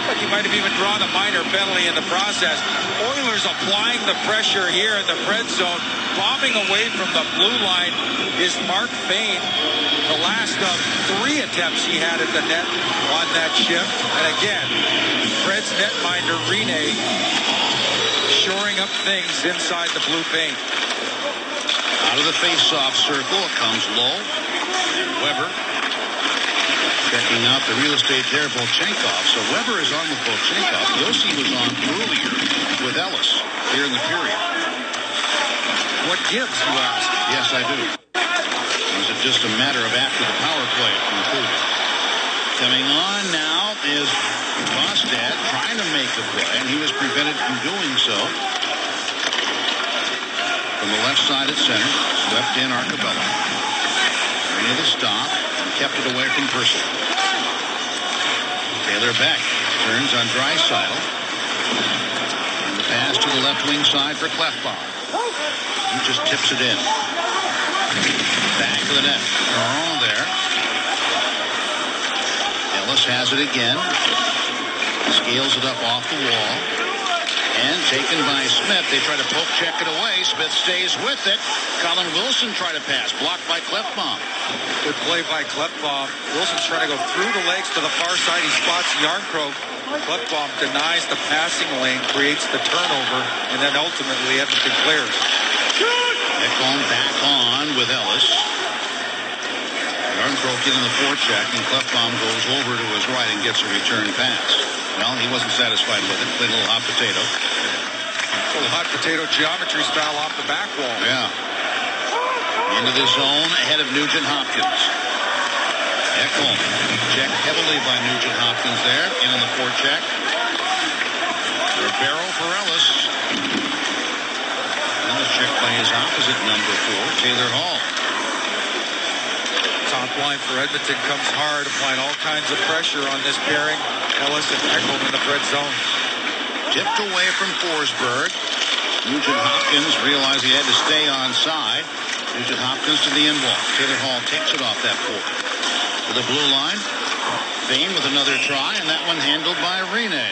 Like he might have even drawn a minor penalty in the process. Oilers applying the pressure here in the red zone. Bombing away from the blue line is Mark Fane. The last of 3 attempts he had at the net on that shift. And again, Fred's netminder, Rene, shoring up things inside the blue paint. Out of the face-off circle, it comes low. And Weber checking out the real estate there, Volchenkov. So Weber is on with Volchenkov. Yossi was on earlier with Ellis here in the period. What gives, you ask? Yes, I do. Is it just a matter of after the power play concluded? Coming on now is Bostad trying to make the play, and he was prevented from doing so. From the left side at center, swept in Arcabella. Made the stop and kept it away from Purcell. Taylor Beck turns on Draisaitl. And the pass to the left wing side for Klefbom. He just tips it in. Back of the net. Caron there. Ellis has it again. Scales it up off the wall. And taken by Smith. They try to poke check it away. Smith stays with it. Colin Wilson tried to pass. Blocked by Klefbom. Good play by Klefbom. Wilson's trying to go through the legs to the far side. He spots Yarncroke. Klefbom denies the passing lane, creates the turnover, and then ultimately Edmonton clears. Ekholm back on with Ellis. Yarncroke in the forecheck, and Klefbom goes over to his right and gets a return pass. Well, he wasn't satisfied with it. Played a little hot potato. A little hot potato geometry style off the back wall. Yeah. Into the zone ahead of Nugent-Hopkins. Ekholm checked heavily by Nugent-Hopkins there. In the forecheck. Ribeiro for Ellis. And the Checked by his opposite number 4, Taylor Hall. Top line for Edmonton comes hard, applying all kinds of pressure on this pairing. Ellis and Ekholm in the red zone. Tipped away from Forsberg. Nugent Hopkins realized he had to stay onside. Nugent Hopkins to the end wall. Taylor Hall takes it off that board. To the blue line. Fane with another try, and that one handled by Rene.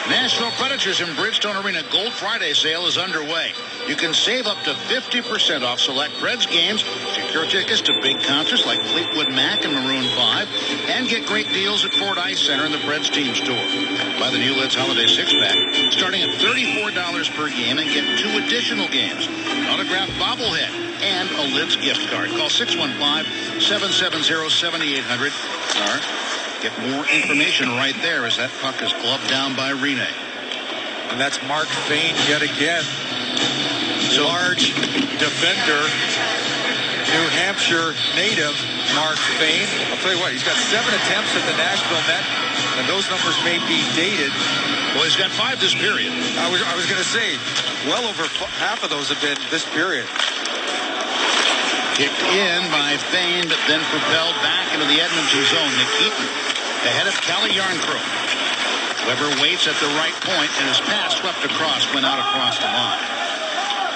Nashville Predators in Bridgestone Arena Gold Friday sale is underway. You can save up to 50% off select Preds games, secure tickets to big concerts like Fleetwood Mac and Maroon 5, and get great deals at Ford Ice Center in the Preds team store. Buy the new Lids Holiday 6-pack, starting at $34 per game, and get 2 additional games, an autographed bobblehead, and a Lids gift card. Call 615-770-7800 or get more information right there as that puck is gloved down by Rene. And that's Mark Fane yet again. Large defender, New Hampshire native Mark Fane. I'll tell you what, he's got 7 attempts at the Nashville net, and those numbers may be dated. Well, he's got 5 this period. I was going to say, well over half of those have been this period. Kicked in by Fane, but then propelled back into the Edmonton zone. Nikitin ahead of Kalle Järnkrok. Weber waits at the right point, and his pass swept across, went out across the line.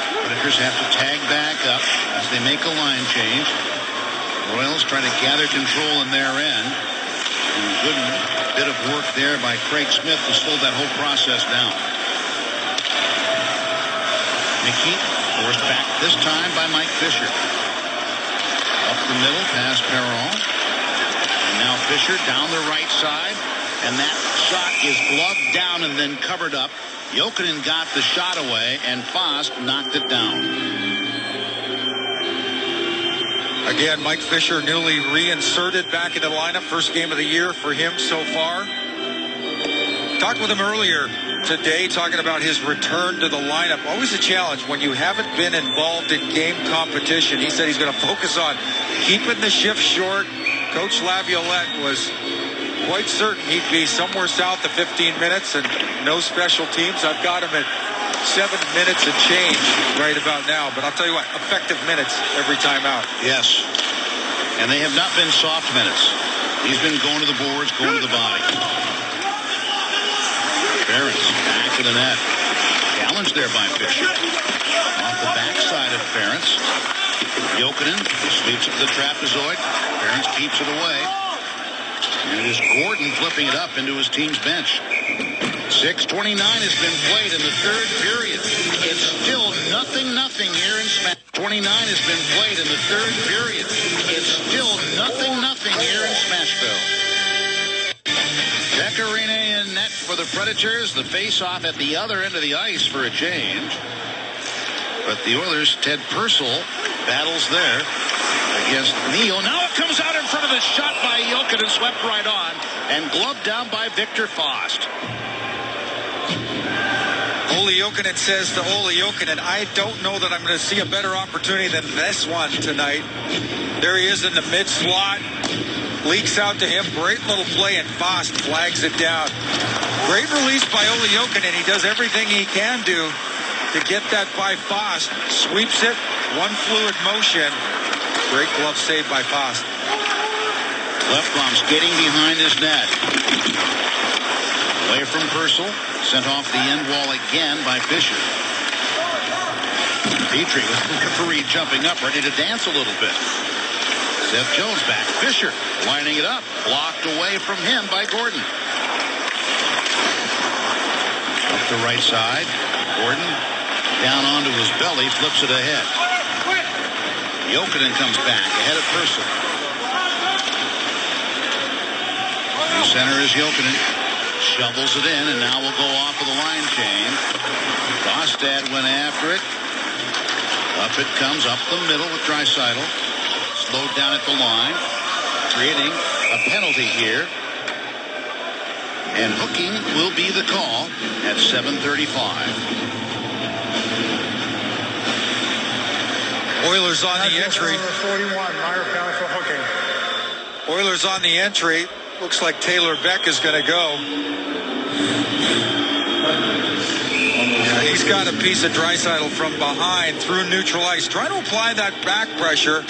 Predators have to tag back up as they make a line change. Royals try to gather control in their end. And good bit of work there by Craig Smith to slow that whole process down. Nikitin forced back this time by Mike Fisher. Up the middle, past Perron. And now Fisher down the right side. And that shot is gloved down and then covered up. Jokinen got the shot away, and Fost knocked it down. Again, Mike Fisher newly reinserted back into the lineup. First game of the year for him so far. Talked with him earlier today, talking about his return to the lineup. Always a challenge when you haven't been involved in game competition. He said he's going to focus on keeping the shift short. Coach Laviolette was quite certain he'd be somewhere south of 15 minutes and no special teams. I've got him at 7 minutes and change right about now. But I'll tell you what, effective minutes every time out. Yes. And they have not been soft minutes. He's been going to the boards, going to the body. Ferentz back to the net. Challenged there by Fisher. Off the backside of Ferentz. Jokinen sweeps it to the trapezoid. Ferentz keeps it away. And it is Gordon flipping it up into his team's bench. 6:29 has been played in the third period. It's still 0-0 here in Smash. 29 has been played in the third period. It's still 0-0 here in Smashville. Decorine in net for the Predators. The face-off at the other end of the ice for a change. But the Oilers, Ted Purcell battles there against Neal. Now it comes out in front of the shot by Jokinen and swept right on and gloved down by Victor Fost. Ole Jokinen says to Ole Jokinen, I don't know that I'm going to see a better opportunity than this one tonight. There he is in the mid-slot. Leaks out to him. Great little play, and Fost flags it down. Great release by Ole Jokinen. He does everything he can do to get that by Fost. Sweeps it. One fluid motion. Great glove save by Fost. Lefblom skating behind his net. Away from Purcell. Sent off the end wall again by Fisher. Petrie with the referee jumping up, ready to dance a little bit. Seth Jones back. Fisher lining it up. Blocked away from him by Gordon. Up the right side. Gordon down onto his belly. Flips it ahead. Jokinen comes back ahead of Purcell. New center is Jokinen. Shovels it in, and now we'll go off of the line change. Bostad went after it. Up it comes, up the middle with Draisaitl. Slowed down at the line, creating a penalty here. And hooking will be the call at 7:35. Oilers on the entry. Number 41, minor penalty for hooking. Oilers on the entry. Looks like Taylor Beck is going to go. Yeah, he's got a piece of Draisaitl from behind through neutral ice, trying to apply that back pressure.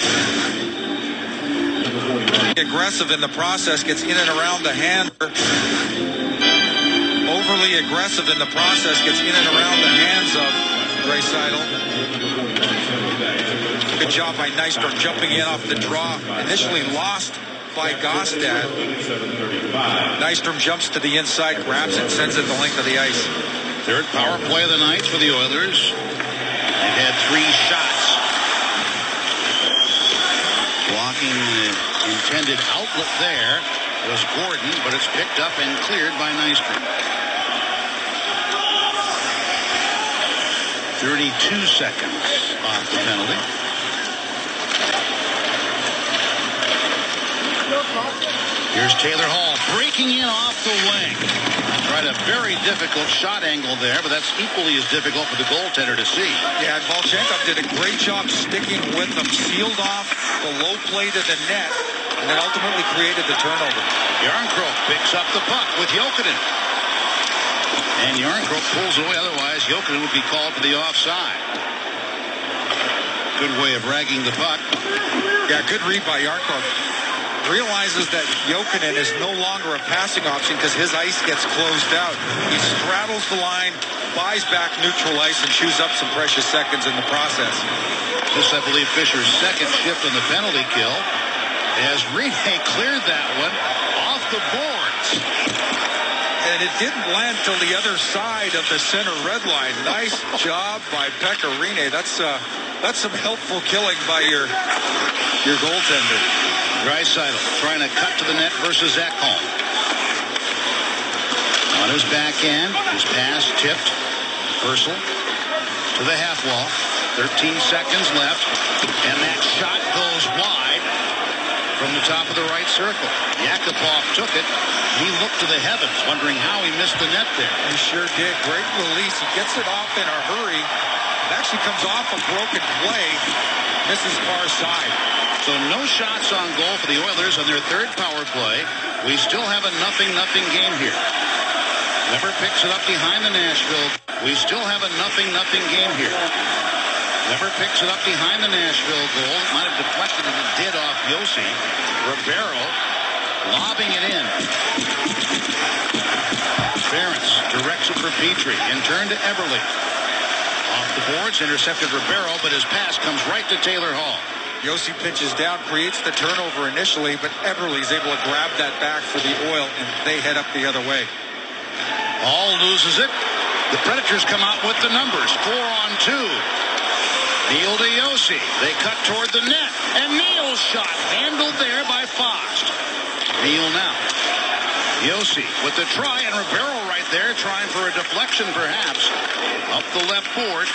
Aggressive in the process, gets in and around the hand. Overly aggressive in the process, gets in and around the hands of Draisaitl. Good job by Nystrom jumping in off the draw. Initially lost by Gostad. Nystrom jumps to the inside, grabs it, sends it the length of the ice. Third power play of the night for the Oilers. They've had 3 shots. Blocking the intended outlet there was Gordon, but it's picked up and cleared by Nystrom. 32 seconds off the penalty. Here's Taylor Hall breaking in off the wing. Tried a very difficult shot angle there, but that's equally as difficult for the goaltender to see. Yeah, Volchenkov did a great job sticking with them, sealed off the low plate of the net, and then ultimately created the turnover. Jarnkrok picks up the puck with Jokinen. And Jarnkrok pulls away, otherwise Jokinen would be called for the offside. Good way of ragging the puck. Yeah, good read by Jarnkrok. Realizes that Jokinen is no longer a passing option because his ice gets closed out. He straddles the line, buys back neutral ice, and chews up some precious seconds in the process. This, I believe, Fisher's second shift on the penalty kill, as Rene cleared that one off the boards. And it didn't land till the other side of the center red line. Nice job by Pekka Rinne. That's some helpful killing by your goaltender. Draisaitl trying to cut to the net versus Ekholm. On his backhand, his pass tipped. Purcell to the half wall. 13 seconds left, and that shot goes wide from the top of the right circle. Yakupov took it. He looked to the heavens, wondering how he missed the net there. He sure did. Great release. He gets it off in a hurry. It actually comes off a broken play. Misses far side. So no shots on goal for the Oilers on their third power play. We still have a 0-0 game here. Weber picks it up behind the Nashville. We still have a 0-0 game here. Weber picks it up behind the Nashville goal. It might have deflected as it did off Yossi. Ribeiro lobbing it in. Ferentz directs it for Petrie and turn to Eberle. Off the boards, intercepted Ribeiro, but his pass comes right to Taylor Hall. Yossi pinches down, creates the turnover initially, but Eberle's able to grab that back for the Oil, and they head up the other way. Hall loses it. The Predators come out with the numbers. 4-on-2. Neal to Yossi. They cut toward the net, and Neal's shot handled there by Fost. Neal now. Yossi with the try, and Ribeiro right there trying for a deflection perhaps. Up the left board.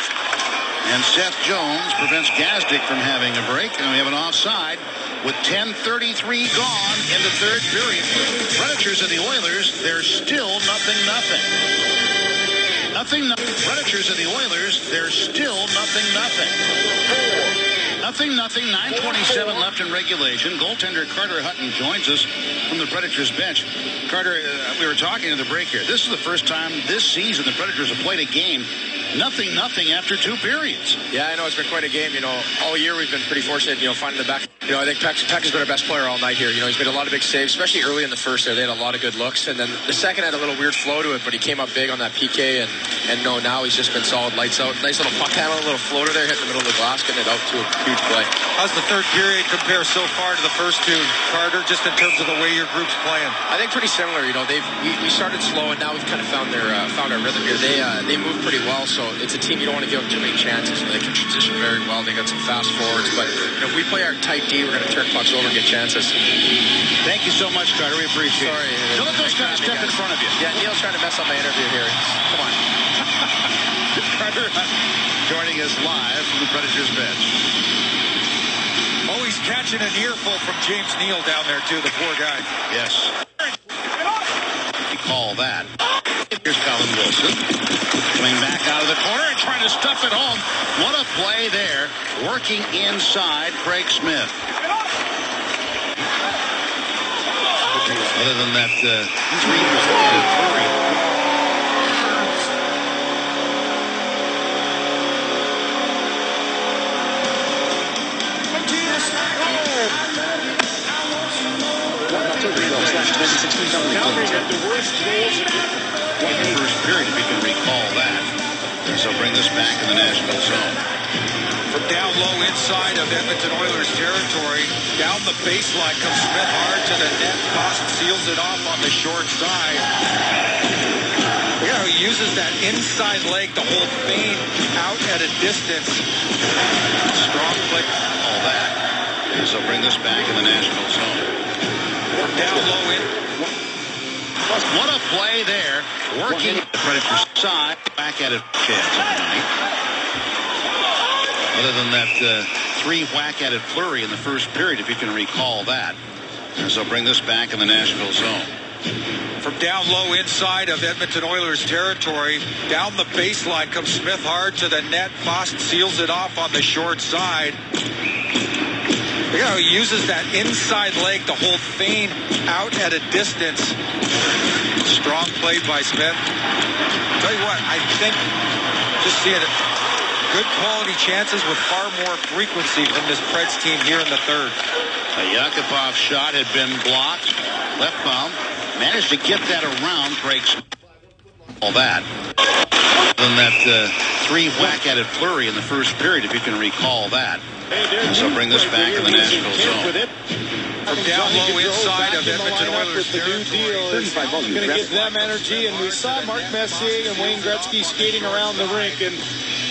And Seth Jones prevents Gazdic from having a break. And we have an offside with 10:33 gone in the third period. Predators and the Oilers, they're still 0-0. Predators and the Oilers, they're still 0-0. 0-0, 9:27 left in regulation. Goaltender Carter Hutton joins us from the Predators bench. Carter, we were talking in the break here. This is the first time this season the Predators have played a game 0-0 after 2 periods. Yeah, I know it's been quite a game. All year we've been pretty fortunate, finding the back. I think Peck has been our best player all night here. He's made a lot of big saves, especially early in the first there. They had a lot of good looks. And then the second had a little weird flow to it, but he came up big on that PK. And now he's just been solid, lights out. Nice little puck handle, a little floater there, hit the middle of the glass, getting it out to a huge play. How's the third period compare so far to the first two, Carter, just in terms of the way your group's playing? I think pretty similar. We started slow, and now we've kind of found our rhythm here. They move pretty well, so it's a team you don't want to give them too many chances. They can transition very well. They got some fast forwards, but if we play our tight D, we're going to turn pucks over and get chances. Thank you so much, Carter. We appreciate it. Sorry. Don't let those guys step in front of you. Yeah, Neil's trying to mess up my interview here. Come on. Carter joining us live from the Predators bench. Oh, he's catching an earful from James Neal down there, too, the poor guy. Yes. You call that. Here's Colin Wilson. Coming back out of the corner and trying to stuff it home. What a play there. Working inside Craig Smith. Other than that, he's reading the hurry. 16 penalty Calgary kills. had the worst goals In the first period, if you can recall that. So bring this back in the National zone. From down low inside of Edmonton Oilers territory, down the baseline comes Smith hard to the net. Kost seals it off on the short side. He uses that inside leg to hold Fane out at a distance. Strong play. All that. So bring this back in the National zone. From down low in. What a play there. Working the Predators' side. Back at it. Chance tonight. Other than that three whack-at-it flurry in the first period, if you can recall that. And so bring this back in the National zone. From down low inside of Edmonton Oilers territory, down the baseline comes Smith hard to the net. Kost seals it off on the short side. He uses that inside leg to hold Fane out at a distance. Strong play by Smith. Tell you what, I think just seeing it. Good quality chances with far more frequency from this Preds team here in the third. A Yakupov shot had been blocked. Left bound. Managed to get that around. Breaks all that. Other than that three whack-at-it flurry in the first period, if you can recall that. So bring this back in the National zone. From down low inside of Edmonton Oilers the new deal is going to give them energy, and we saw Mark Messier and Wayne Gretzky skating around the rink, and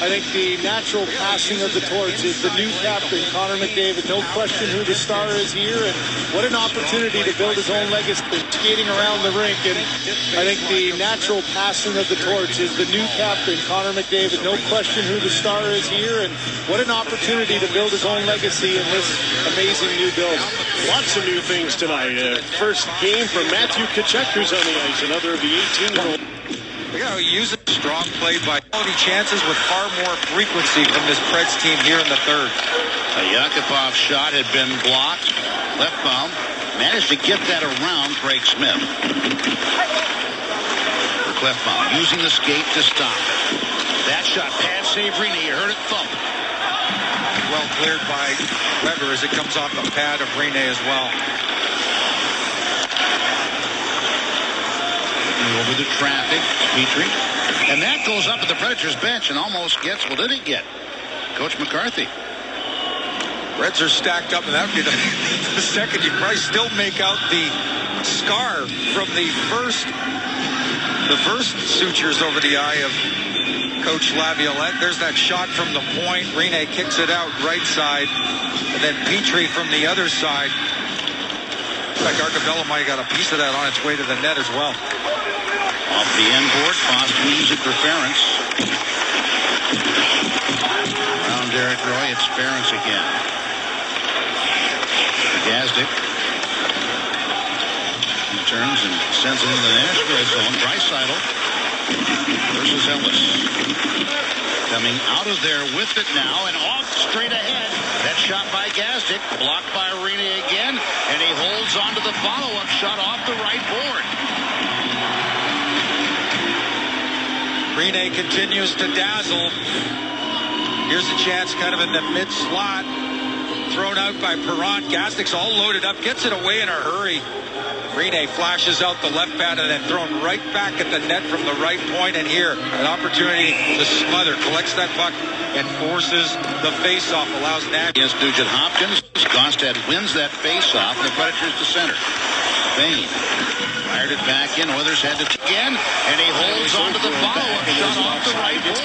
I think the natural passing of the torch is the new captain, Connor McDavid. No question who the star is here, and what an opportunity to build his own legacy skating around the rink. And I think the natural passing of the torch is the new captain, Connor McDavid. No question who the star is here, and what an opportunity to build his own legacy in this amazing new build. Lots of new things tonight. First game from Matthew Tkachuk, who's on the ice, another of the 18-year-old. He uses strong play by quality chances with far more frequency from this Preds team here in the third. A Yakupov shot had been blocked. Left bound. Managed to get that around Craig Smith. Left bound. Using the skate to stop. That shot. Pad save Rene. You heard it thump. Well cleared by Weber as it comes off the pad of Rene as well. Over the traffic, Petrie. And that goes up at the Predators bench and almost gets, well, did it get? Coach McCarthy. Reds are stacked up, and that would be the second. You probably still make out the scar from the first sutures over the eye of Coach Laviolette. There's that shot from the point. Rene kicks it out right side, and then Petrie from the other side. In fact, Arcabella might have got a piece of that on its way to the net as well. Off the end board, Boston's interference. Around Derek Roy, it's Ference again. Gazdic. He turns and sends it into the Nashville zone. Draisaitl versus Ellis. Coming out of there with it now and off straight ahead. That shot by Gazdic, blocked by Rene again, and he holds on to the follow-up shot off the right board. Rene continues to dazzle. Here's a chance kind of in the mid-slot. Thrown out by Perron. Gazdic's all loaded up. Gets it away in a hurry. Rene flashes out the left pad and then thrown right back at the net from the right point. And here, an opportunity to smother. Collects that puck and forces the face-off. Allows Nagy. Against Nugent Hopkins. Gostad wins that face-off. And the Predators to center. Bain fired it back in. Oilers had to again, and he holds on to the follow-up shot off the right board.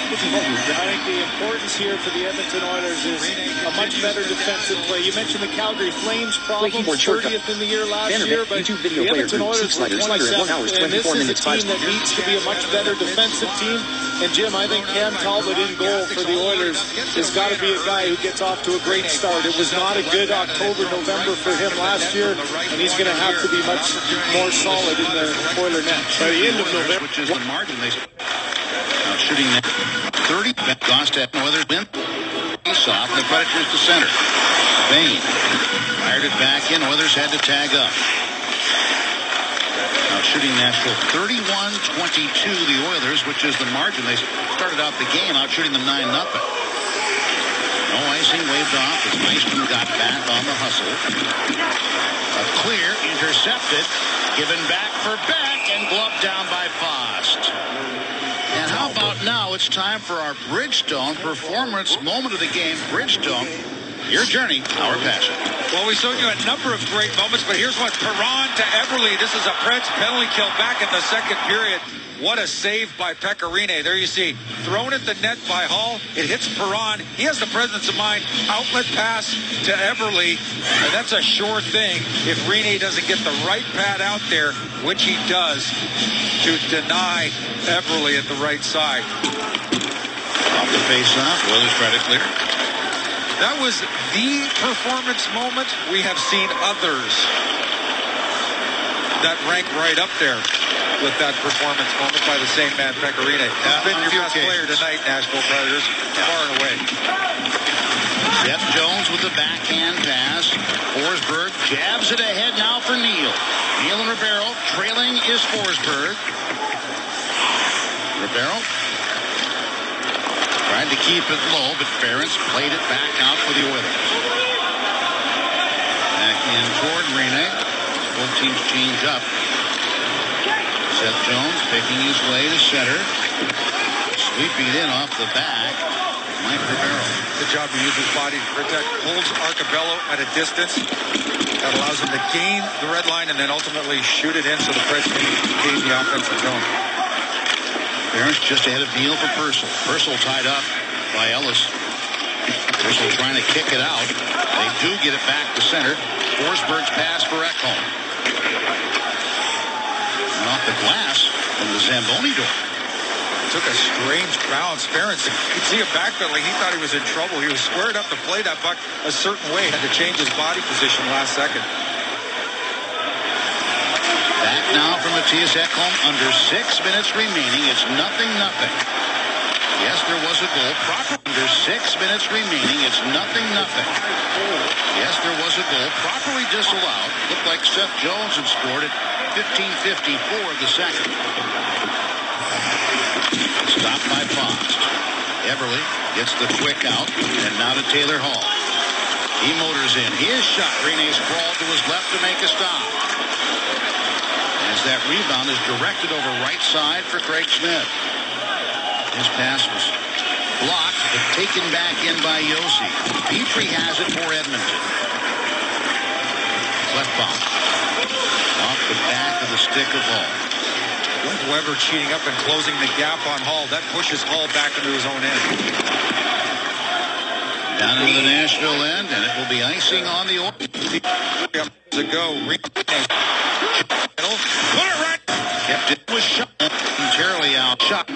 I think the importance here for the Edmonton Oilers is a much better defensive play. You mentioned the Calgary Flames problem, 30th in the year last year, but the Edmonton Oilers were 27th, and this is a team that needs to be a much better defensive team. And Jim, I think Cam Talbot in goal for the Oilers has got to be a guy who gets off to a great start. It was not a good October, November for him last year, and he's going to have to be much more solid in the Oiler net. By the end of November, which is the margin. They shooting net 30. Gostad and Oilers win. Face-off. The Predators to center. Bain fired it back in. Oilers had to tag up. Shooting Nashville 31-22, the Oilers, which is the margin. They started out the game out shooting them 9-0. No icing waved off as Eisman got back on the hustle. A clear, intercepted, given back for Beck, and gloved down by Fost. And how about now? It's time for our Bridgestone performance moment of the game. Bridgestone, your journey, our passion. Well, we showed you a number of great moments, but here's one. Perron to Eberle. This is a Preds penalty kill back in the second period. What a save by Pecorine. There you see, thrown at the net by Hall. It hits Perron. He has the presence of mind. Outlet pass to Eberle. And that's a sure thing if Rene doesn't get the right pad out there, which he does, to deny Eberle at the right side. Off the face-off, Oilers try to clear. That was the performance moment. We have seen others that rank right up there with that performance moment by the same man, Pecorine. He's been your best player tonight, Nashville Predators, far and away. Seth Jones with the backhand pass. Forsberg jabs it ahead now for Neal. Neal and Ribeiro trailing is Forsberg. Ribeiro tried to keep it low, but Ferentz played it back out for the Oilers. Back in toward Rene. Both teams change up. Seth Jones picking his way to center. Sweeping it in off the back. Mike Ribeiro. Good job to use his body to protect. Holds Arcabello at a distance. That allows him to gain the red line and then ultimately shoot it in so the Preds can gain the offensive zone. Ferentz just ahead of Neal for Purcell. Purcell tied up by Ellis. Purcell trying to kick it out. They do get it back to center. Forsberg's pass for Ekholm. And off the glass from the Zamboni door. Took a strange bounce. Ferentz, you could see him backpedaling. He thought he was in trouble. He was squared up to play that puck a certain way. Had to change his body position last second. Back now from Matthias Ekholm. Under 6 minutes remaining. It's 0-0. Yes, there was a goal. Under 6 minutes remaining. It's 0-0. Yes, there was a goal. Properly disallowed. Looked like Seth Jones had scored it. 15:54 of the second. Stopped by Fost. Eberle gets the quick out. And now to Taylor Hall. He motors in. His shot. Rene's crawled to his left to make a stop. As that rebound is directed over right side for Craig Smith. His pass was blocked, but taken back in by Yossi. Petrie has it for Edmonton. Left bomb. Off the back of the stick of Hall. Weber cheating up and closing the gap on Hall. That pushes Hall back into his own end. Down into the Nashville end, and it will be icing on the Oilers. To go. Put it right. Kept it. Was shot. Momentarily out. Shot.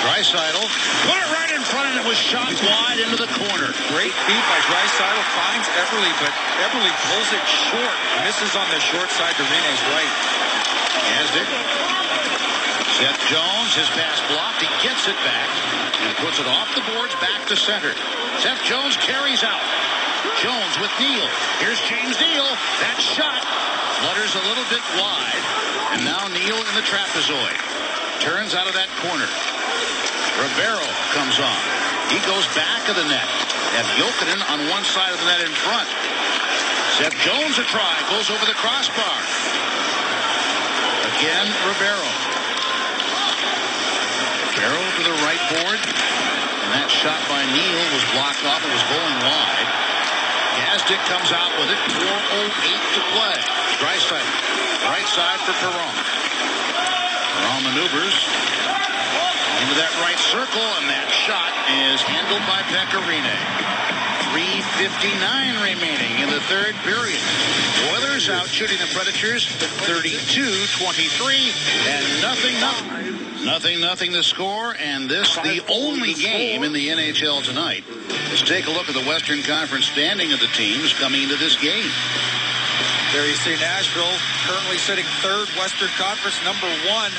Draisaitl. Put it right in front, and it was shot wide into the corner. Great feed by Draisaitl. Finds Eberle, but Eberle pulls it short. Misses on the short side to Rene's right. Yazdic. Seth Jones, his pass blocked. He gets it back and puts it off the boards back to center. Seth Jones carries out. Jones with Neal. Here's James Neal. That shot flutters a little bit wide. And now Neal in the trapezoid. Turns out of that corner. Ribeiro comes on. He goes back of the net. Have Jokinen on one side of the net in front. Seth Jones a try. Goes over the crossbar. Again, Ribeiro. Ribeiro to the right board. And that shot by Neal was blocked off. It was going wide. Yazdic comes out with it. 4:08 to play. Draisaitl. Right side for Perron. Perron maneuvers into that right circle, and that shot is handled by Pecorine. 3:59 remaining in the third period. Oilers out shooting the Predators 32-23, and 0-0 the score, and this the only game in the NHL tonight. Let's take a look at the Western Conference standing of the teams coming into this game. There you see Nashville currently sitting third, Western Conference number 1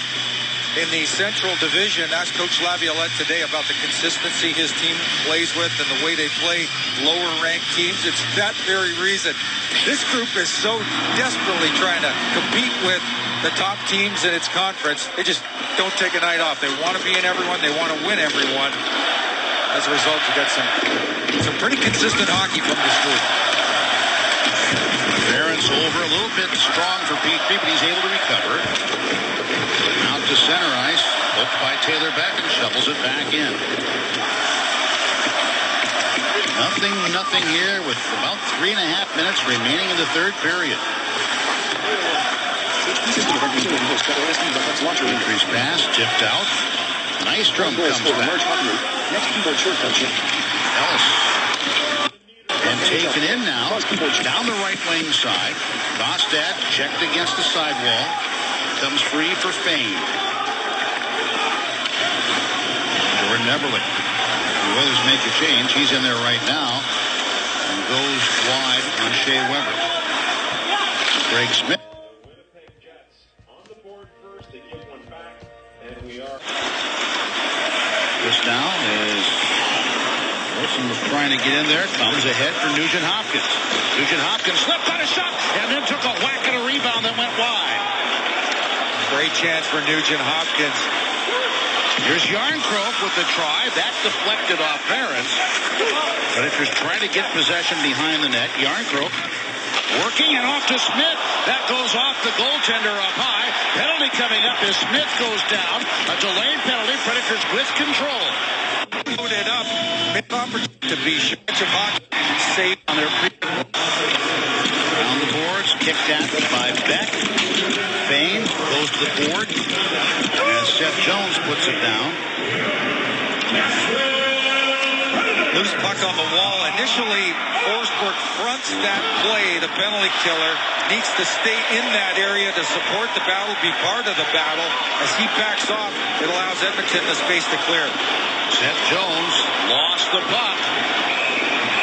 in the Central Division. Asked Coach Laviolette today about the consistency his team plays with and the way they play lower-ranked teams. It's that very reason. This group is so desperately trying to compete with the top teams in its conference. They just don't take a night off. They want to be in everyone. They want to win everyone. as a result, you got some pretty consistent hockey from this group. Barron's over a little bit strong for Petrie, but he's able to recover. Out to center ice, hooked by Taylor Beck and shovels it back in. Nothing here with about 3.5 minutes remaining in the third period. Petry's pass tipped out. Nystrom comes back. Ellis. And taken in now. Down the right wing side. Gostad checked against the sidewall. Comes free for Fane. Jordan Eberle. The Oilers make a change. He's in there right now. And goes wide on Shea Weber. Craig Smith. This now is Wilson was trying to get in there. Comes ahead for Nugent Hopkins. Nugent Hopkins slipped on a shot and then took a whack at a rebound that went wide. Great chance for Nugent Hopkins. Here's Yarncroke with the try. That deflected off Barron's. But if you're trying to get possession behind the net, Yarncroke working and off to Smith. That goes off the goaltender up high. Penalty coming up as Smith goes down. A delayed penalty. Predators with control. Loaded up. Mid opportunity to be Shabbat safe on their Down the boards. Kicked at by Beck. Fane goes to the board. And Seth Jones puts it down. Loose puck on the wall. Initially, Forsberg fronts that play. The penalty killer needs to stay in that area to support the battle, be part of the battle. As he backs off, it allows Edmonton the space to clear. Seth Jones lost the puck.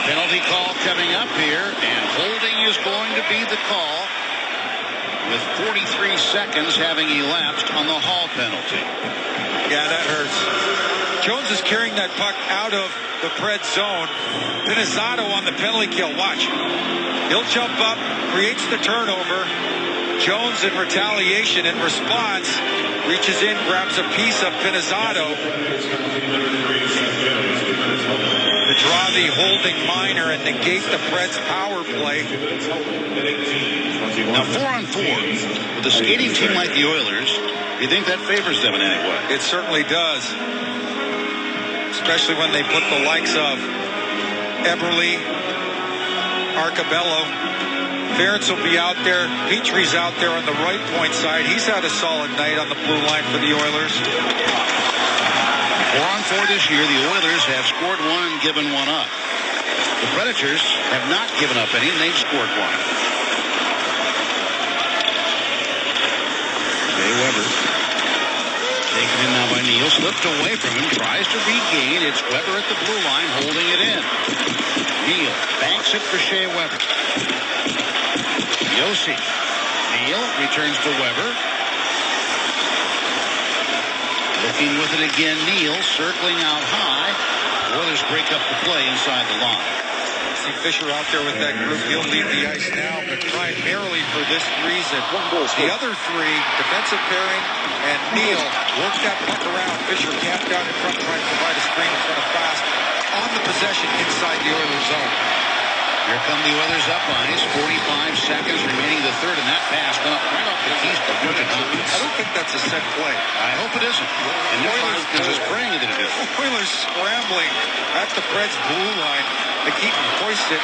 Penalty call coming up here, and holding is going to be the call with 43 seconds having elapsed on the Hall penalty. Yeah, that hurts. Jones is carrying that puck out of the Pred zone. Pinizzato on the penalty kill. Watch. He'll jump up, creates the turnover. Jones in retaliation, in response, reaches in, grabs a piece of Pinizzato to draw the holding minor and negate the Preds power play. Now 4-on-4 with a skating team like the Oilers, do you think that favors them in any way? It certainly does. Especially when they put the likes of Eberle, Arcabello. Ferentz will be out there. Petrie's out there on the right point side. He's had a solid night on the blue line for the Oilers. 4-on-4 this year, the Oilers have scored one and given one up. The Predators have not given up any, and they've scored one. Shea Weber. Taken in now by Neal. Slipped away from him. Tries to regain. It's Weber at the blue line holding it in. Neal banks it for Shea Weber. Yossi. Neal returns to Weber. Looking with it again. Neal circling out high. Oilers break up the play inside the line. See Fisher out there with that group. He'll leave the ice now, but primarily for this reason. The other three, defensive pairing, and Neal work that puck around. Fisher camped down in front, trying to provide a screen in front of Fast on the possession inside the Oilers zone. Here come the Oilers up ice. 45 seconds remaining in the third, and that pass went up right off the keys for Nugent Hopkins. I don't think that's a set play. I hope it isn't. And Hopkins is praying that it is. Oilers scrambling at the Preds blue line. McKeaton hoists it.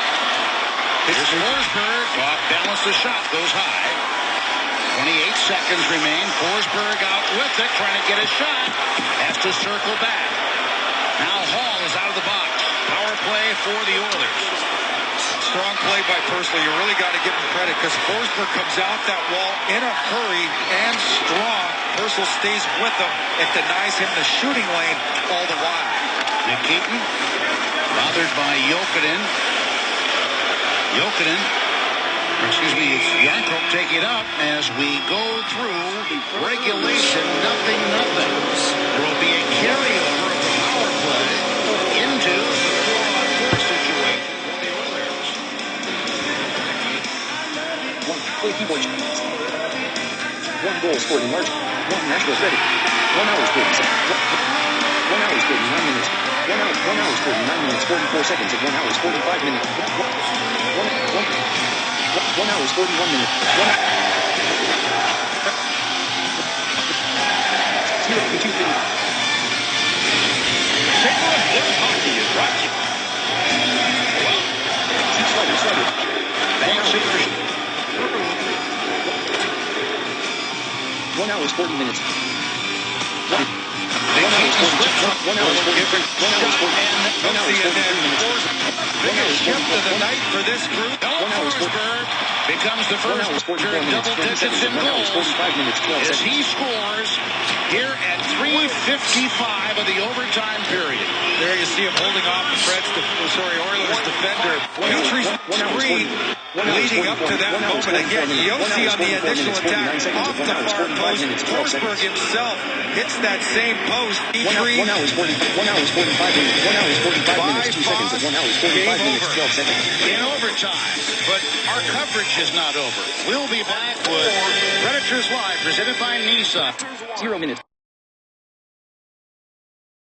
Here's Forsberg. Off balance, the shot goes high. 28 seconds remain. Forsberg out with it, trying to get a shot. Has to circle back. Now Hall is out of the box. Power play for the Oilers. Strong play by Purcell. You really got to give him credit because Forsberg comes out that wall in a hurry and strong. Purcell stays with him and denies him the shooting lane all the while. McKeaton bothered by Jokinen. Yarncroke take it up as we go through regulation. Nothing. There will be a carryover of the power play into the 4-on-4 situation for the Oilers. One goal scored in March. One Nashville ready. 1 hour 40 seconds. 1 hour 49 minutes. 1 hour 49 minutes, 44 seconds, and 1 hour 45 minutes. 1 hour 41 minutes. 2:52 minutes. Chamber of Good Hockey is brought to you. Slider. Bank Super. 1 hour 40 minutes. 1 hour 43 minutes. Biggest shift of the night for this group. Forsberg becomes the first in double digits in goals as he scores here at 3:55 of the overtime period. There you see him holding off Oilers defender. Petry's screen leading up to that moment. Again, Yossi on the initial attack off the far post. Forsberg himself hits that same post. 1 hour 45 minutes. 1 hour 45 minutes, 2 seconds, and 1 hour 45 minutes, 12 seconds. In overtime, but our coverage is not over. We'll be back with Predators Live, presented by Nissan. 0 minutes.